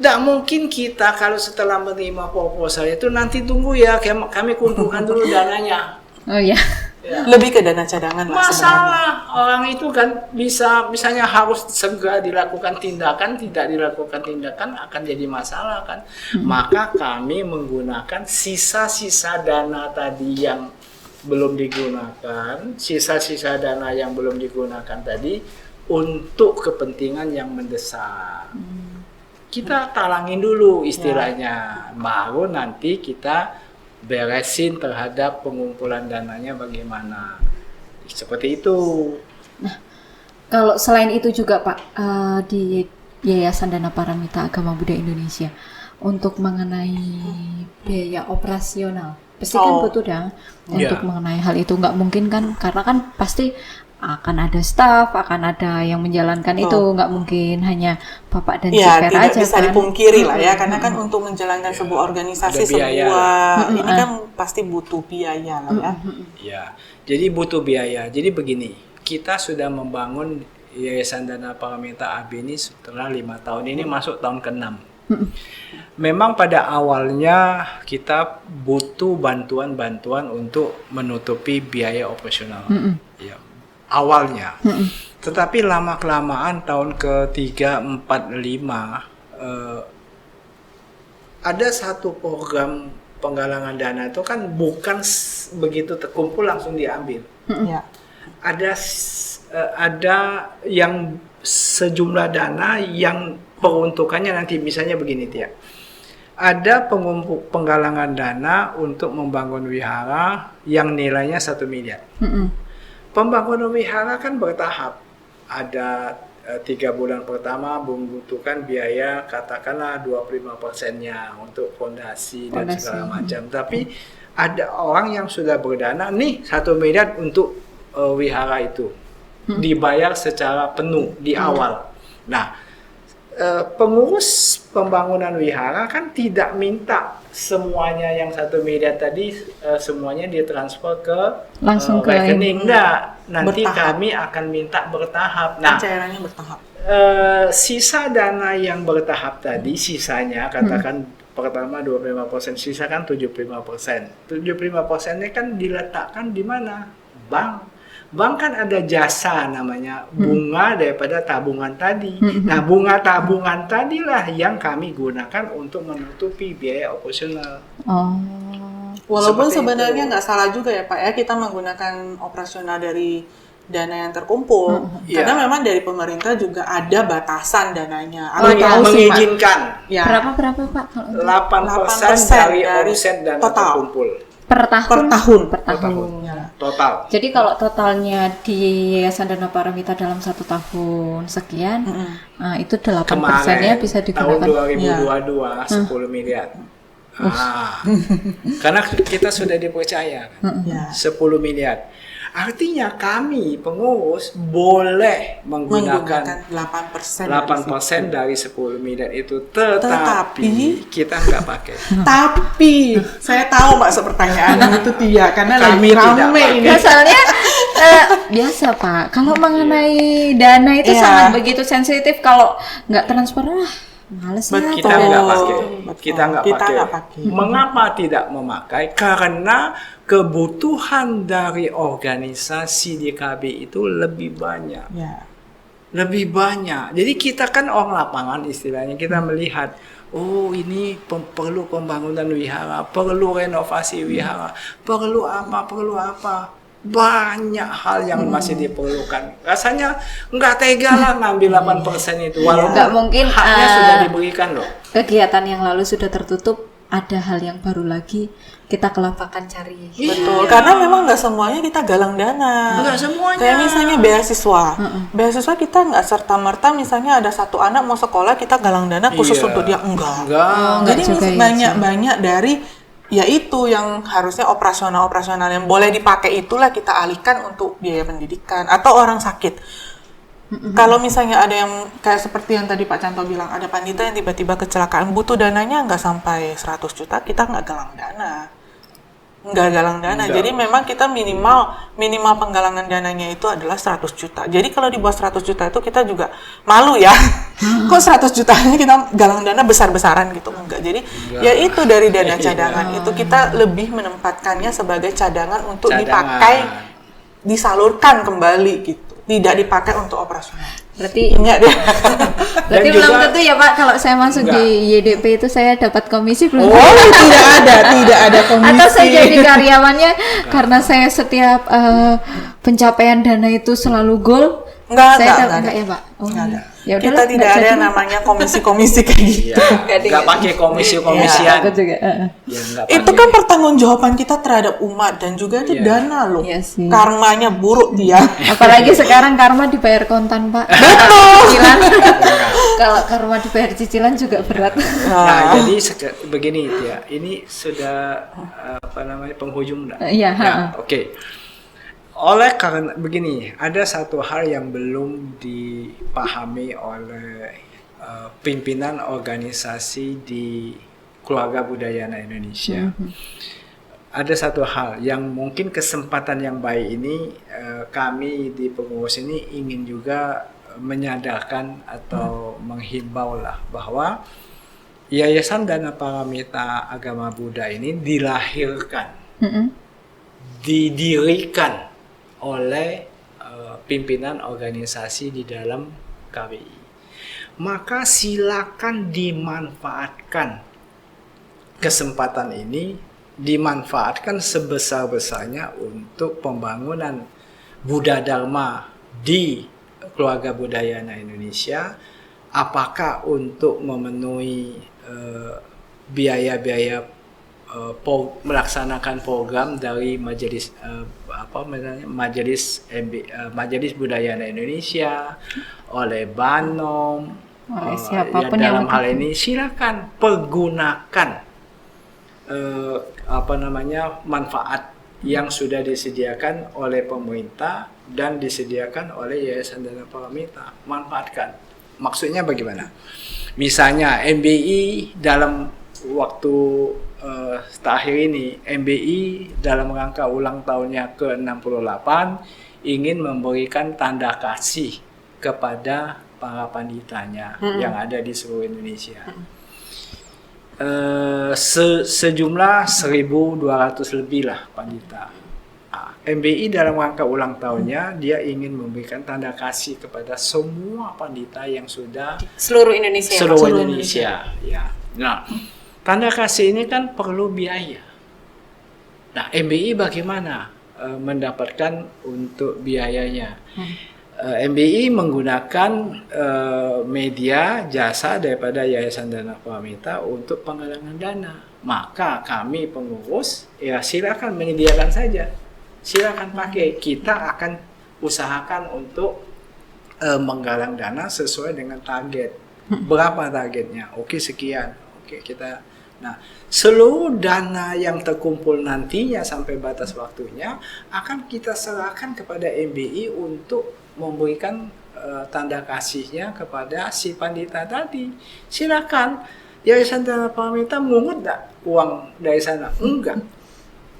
tidak mungkin kita kalau setelah menerima proposal itu nanti tunggu ya, kami kumpulkan dulu dananya. Oh ya. Ya. Lebih ke dana cadangan lah sebenarnya. Masalah orang itu kan bisa misalnya harus segera dilakukan tindakan, tidak dilakukan tindakan akan jadi masalah kan. Maka kami menggunakan sisa-sisa dana tadi yang belum digunakan, sisa-sisa dana yang belum digunakan tadi untuk kepentingan yang mendesak. Kita talangin dulu istilahnya, baru nanti kita beresin terhadap pengumpulan dananya bagaimana. Seperti itu. Nah, kalau selain itu juga Pak, di Yayasan Dana Paramita Agama Buddha Indonesia untuk mengenai biaya operasional, pasti kan butuh dong untuk mengenai hal itu. Nggak mungkin kan, karena kan pasti akan ada staff, akan ada yang menjalankan itu, nggak mungkin hanya Bapak dan Cipera tidak aja bisa kan. dipungkiri lah ya, karena kan untuk menjalankan sebuah organisasi, ini kan pasti butuh biaya lah ya. Ya, jadi butuh biaya. Jadi begini, kita sudah membangun Yayasan Dana Paramita AB ini setelah 5 tahun ini masuk tahun ke-6. Memang pada awalnya kita butuh bantuan-bantuan untuk menutupi biaya operasional. Ya, awalnya. Tetapi lama-kelamaan tahun ke-3, 4, 5 ada satu program penggalangan dana itu kan bukan begitu terkumpul langsung diambil. Ya. Ada yang sejumlah dana yang peruntukannya nanti misalnya begini Tia. Ada penggalangan dana untuk membangun wihara yang nilainya 1 miliar. Pembangunan wihara kan bertahap. Ada 3 bulan pertama membutuhkan biaya katakanlah 25%-nya untuk fondasi dan segala macam. Tapi ada orang yang sudah berdana nih 1 miliar untuk wihara itu. Dibayar secara penuh di awal. Nah, pengurus pembangunan wihara kan tidak minta semuanya yang 1 miliar tadi semuanya ditransfer ke langsung ke rekening. Enggak, nanti bertahap. kami akan minta bertahap. Nah, Cairannya bertahap. sisa dana yang bertahap tadi, sisanya katakan pertama 25%, sisa kan 75%. 75%-nya kan diletakkan di mana? Bank. Bank kan ada jasa namanya bunga daripada tabungan tadi. Nah, bunga tabungan tadilah yang kami gunakan untuk menutupi biaya operasional. Walaupun Seperti sebenarnya itu. nggak salah juga ya Pak ya, kita menggunakan operasional dari dana yang terkumpul. Karena memang dari pemerintah juga ada batasan dananya. Oh, tahu sih, Pak. Mengizinkan Ya. Berapa Pak kalau untuk 8% dari omset dana total. terkumpul. per tahun? Per tahun. Ya. Total. Jadi kalau totalnya di Yayasan Dana Paramita dalam 1 tahun sekian, nah, itu 8%-nya bisa tahun digunakan. 2022 10 miliar. Karena kita sudah dipercaya kan? Ya. 10 miliar. Artinya kami pengurus boleh menggunakan 8% dari 10 miliar itu, tetapi kita nggak pakai. Tapi saya tahu Mbak pertanyaan itu Tia, karena Kami lagi tidak rame pakai. ini. Ya, soalnya biasa Pak, kalau mengenai dana itu Iya. sangat begitu sensitif. Kalau nggak transfer, males ya. Kita nggak pakai. Betul. Kita nggak Kita pakai. nggak pakai. Mengapa tidak memakai? Karena kebutuhan dari organisasi DKB itu lebih banyak. Ya. lebih banyak. Jadi kita kan orang lapangan istilahnya, kita melihat, oh ini perlu pembangunan wihara, perlu renovasi wihara, perlu apa. Banyak hal yang masih diperlukan. Rasanya nggak tega lah ngambil 8% itu, walaupun Nggak mungkin, haknya sudah diberikan loh. Kegiatan yang lalu sudah tertutup, ada hal yang baru lagi kita kelapakan cari. Betul, karena memang nggak semuanya kita galang dana. Nggak semuanya. Kayak misalnya beasiswa. Beasiswa kita nggak serta-merta misalnya ada satu anak mau sekolah kita galang dana khusus Iya. untuk dia. Enggak. Enggak. Jadi juga ya, banyak dari yaitu yang harusnya operasional yang boleh dipakai itulah kita alihkan untuk biaya pendidikan atau orang sakit. Kalau misalnya ada yang kayak seperti yang tadi Pak Canto bilang, ada pandita yang tiba-tiba kecelakaan, butuh dananya nggak sampai 100 juta, kita nggak galang dana. Nggak. Jadi memang kita minimal penggalangan dananya itu adalah 100 juta. Jadi kalau di bawah 100 juta itu kita juga malu ya. Kok 100 jutanya kita galang dana besar-besaran gitu. Enggak. Jadi ya itu dari dana cadangan itu kita lebih menempatkannya sebagai cadangan untuk dipakai, disalurkan kembali gitu. Tidak dipakai untuk operasional. Berarti Enggak deh. Berarti Dan belum juga- tentu ya Pak, kalau saya masuk di YDP itu saya dapat komisi belum? Oh, tidak ada komisi. Atau saya jadi karyawannya karena saya setiap pencapaian dana itu selalu goal. Enggak Ya Pak. Oh, Nggak ada. ya Kita udahlah, tidak nggak ada jadi. yang namanya komisi-komisi kayak gitu. Iya, nggak pakai komisi-komisian. Aku juga. Ya, nggak Itu pakai. kan pertanggungjawaban kita terhadap umat dan juga itu dana loh. Iya sih. Karmanya buruk dia. Apalagi sekarang karma dibayar kontan Pak. Cicilan. Kalau karma dibayar cicilan juga berat. Nah, jadi begini ya, ini sudah penghujung dah. Iya, Ya, oke. Oleh karena begini, ada satu hal yang belum dipahami oleh pimpinan organisasi di Keluarga Budayana Indonesia. Ada satu hal yang mungkin kesempatan yang baik ini kami di pengurus ini ingin juga menyadarkan atau menghimbau lah bahwa Yayasan Dana Paramita Agama Buddha ini dilahirkan, didirikan oleh pimpinan organisasi di dalam KBI. Maka silakan dimanfaatkan kesempatan ini, dimanfaatkan sebesar-besarnya untuk pembangunan Buddha Dharma di Keluarga Budayana Indonesia. Apakah untuk memenuhi biaya-biaya melaksanakan program dari Majelis Majelis Budayana Indonesia, oleh Banom, Oleh siapapun yang dalam hal ini silakan pergunakan manfaat yang sudah disediakan oleh pemerintah dan disediakan oleh Yayasan Dana Paramita. Manfaatkan. Maksudnya bagaimana? Misalnya MBI dalam waktu terakhir ini, MBI dalam rangka ulang tahunnya ke-68 ingin memberikan tanda kasih kepada para panditanya yang ada di seluruh Indonesia. Sejumlah 1.200 lebih lah pandita. MBI dalam rangka ulang tahunnya dia ingin memberikan tanda kasih kepada semua pandita yang sudah Seluruh Indonesia. seluruh Indonesia. Ya. Nah, tanda kasih ini kan perlu biaya. Nah, MBI bagaimana mendapatkan untuk biayanya? MBI menggunakan media jasa daripada Yayasan Dana Paramita untuk penggalangan dana. Maka kami pengurus ya silakan menyediakan saja. Silakan pakai. Kita akan usahakan untuk menggalang dana sesuai dengan target. Berapa targetnya? Oke, sekian. Oke, kita. Nah, seluruh dana yang terkumpul nantinya sampai batas waktunya akan kita serahkan kepada MBI untuk memberikan tanda kasihnya kepada si pandita tadi. Silakan. Yayasan Dana Paramita mungut enggak uang dari sana? Enggak.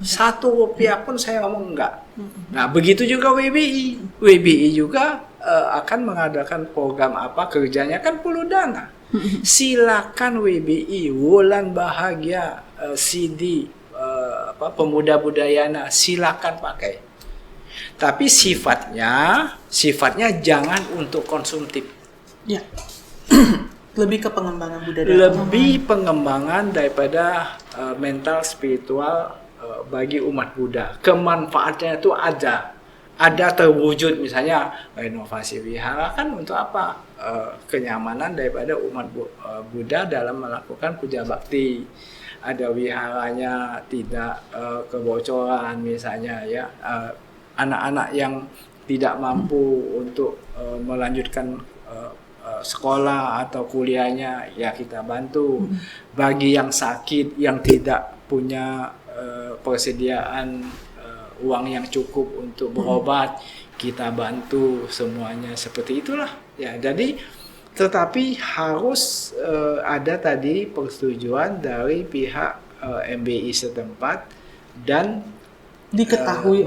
1 rupiah pun saya ngomong enggak. Nah, begitu juga WBI. WBI juga akan mengadakan program apa, kerjanya kan perlu dana. Silakan WBI, Wulan Bahagia, CD, Pemuda Budayana, silakan pakai. Tapi sifatnya jangan untuk konsumtif. Ya. Lebih ke pengembangan budaya. Lebih pengembangan daripada mental spiritual bagi umat Buddha. Kemanfaatannya itu ada terwujud, misalnya renovasi wihara kan untuk apa? Kenyamanan daripada umat Buddha dalam melakukan puja bakti. Ada wiharanya tidak kebocoran misalnya ya. Anak-anak yang tidak mampu untuk melanjutkan sekolah atau kuliahnya ya kita bantu. Bagi yang sakit, yang tidak punya persediaan uang yang cukup untuk berobat, kita bantu semuanya, seperti itulah ya. Jadi tetapi harus ada tadi persetujuan dari pihak MBI setempat dan diketahui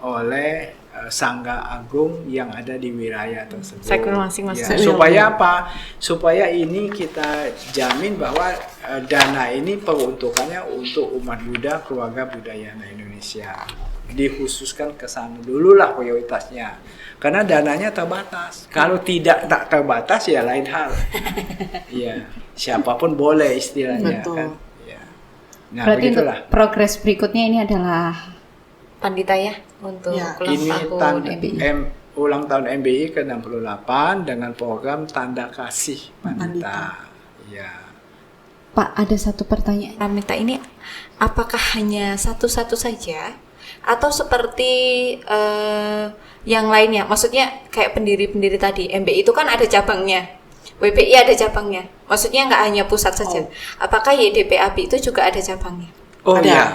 oleh Sangga Agung yang ada di wilayah tersebut. Sektor masing-masing. Ya, supaya apa? Supaya ini kita jamin bahwa dana ini peruntukannya untuk umat Buddha, keluarga Budayana Indonesia. Dikhususkan ke sana dululah prioritasnya. Karena dananya terbatas. Kalau tak terbatas ya lain hal. Iya, siapapun boleh istilahnya. Betul. Kan. Ya. Nah, Berarti untuk begitulah. progres berikutnya ini adalah Pandita ya untuk Ya, ulang Ini tahun MBI. ulang tahun MBI ke-68 dengan program Tanda Kasih Pandita. Ya. Pak, ada satu pertanyaan. Paramita ini apakah hanya satu-satu saja atau seperti yang lainnya? Maksudnya kayak pendiri-pendiri tadi, MBI itu kan ada cabangnya, WPI ada cabangnya. Maksudnya nggak hanya pusat saja. Apakah YDPAB itu juga ada cabangnya? Oh Ada. ya,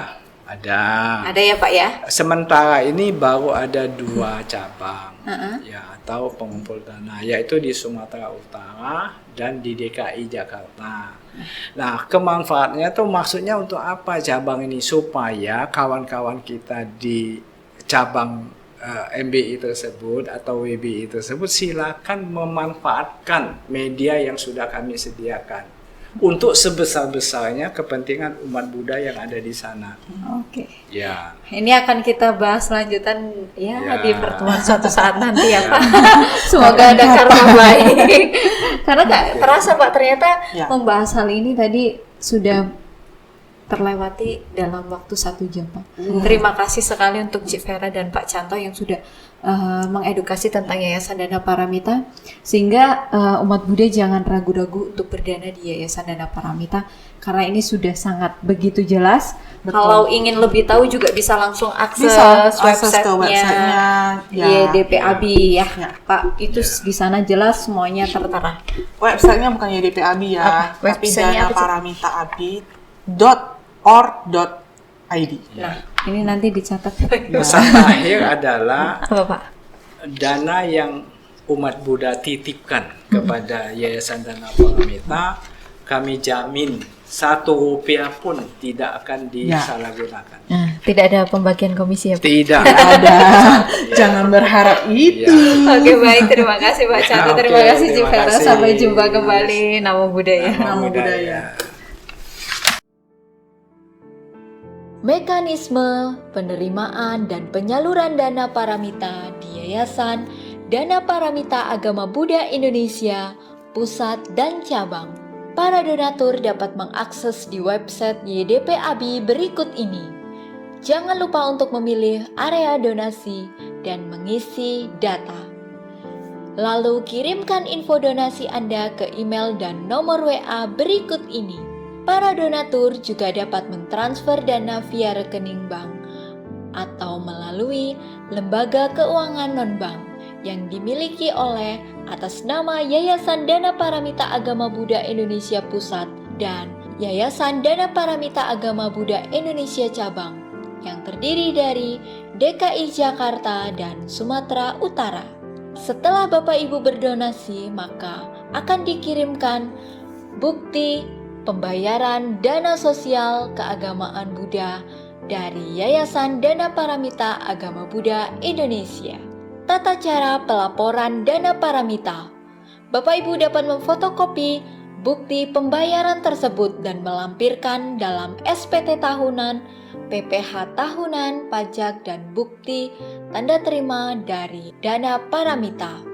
ada. Ada ya Pak ya? Sementara ini baru ada 2 cabang ya atau pengumpul dana, yaitu di Sumatera Utara dan di DKI Jakarta. Nah, kemanfaatnya tuh maksudnya untuk apa cabang ini? Supaya kawan-kawan kita di cabang MBI tersebut atau WBI tersebut silakan memanfaatkan media yang sudah kami sediakan untuk sebesar-besarnya kepentingan umat Buddha yang ada di sana. Oke. Ya. Ini akan kita bahas lanjutan ya Ya. di pertemuan suatu saat nanti ya Pak. Semoga ada karma baik. Karena nggak terasa Pak, ternyata Ya. membahas hal ini tadi sudah terlewati dalam waktu 1 jam Pak. Terima kasih sekali untuk Cik Vera dan Pak Canto yang sudah mengedukasi tentang Yayasan Dana Paramita, sehingga umat Buddha jangan ragu-ragu untuk berdana di Yayasan Dana Paramita karena ini sudah sangat begitu jelas. Betul. Kalau ingin lebih tahu juga bisa langsung akses Akses ke websitenya YDPAB ya. Ya. Pak, itu di sana jelas semuanya tertera. Websitenya bukan YDPAB ya, Apa? tapi Websitenya apa, Cik? danaparamita.org.id. Nah, ini nanti dicatat. Pesan terakhir adalah Apa Pak? dana yang umat Buddha titipkan kepada Yayasan Dana Paramita, kami jamin 1 rupiah pun tidak akan disalahgunakan. Nah, tidak ada pembagian komisi ya Pak? Tidak Ada. Jangan berharap itu. Oke baik, terima kasih Pak Canto, Oke, terima kasih Cik terima Vera, kasih. sampai jumpa kembali. Namo Buddhaya. Namo Buddhaya. Mekanisme penerimaan dan penyaluran dana paramita di Yayasan Dana Paramita Agama Buddha Indonesia, Pusat dan Cabang. Para donatur dapat mengakses di website YDPAB berikut ini. Jangan lupa untuk memilih area donasi dan mengisi data. Lalu kirimkan info donasi Anda ke email dan nomor WA berikut ini. Para donatur juga dapat mentransfer dana via rekening bank atau melalui lembaga keuangan non-bank yang dimiliki oleh atas nama Yayasan Dana Paramita Agama Buddha Indonesia Pusat dan Yayasan Dana Paramita Agama Buddha Indonesia Cabang yang terdiri dari DKI Jakarta dan Sumatera Utara. Setelah Bapak Ibu berdonasi, maka akan dikirimkan bukti pembayaran dana sosial keagamaan Buddha dari Yayasan Dana Paramita Agama Buddha Indonesia. Tata cara pelaporan dana paramita. Bapak Ibu dapat memfotokopi bukti pembayaran tersebut dan melampirkan dalam SPT tahunan PPh tahunan, pajak, dan bukti tanda terima dari Dana Paramita.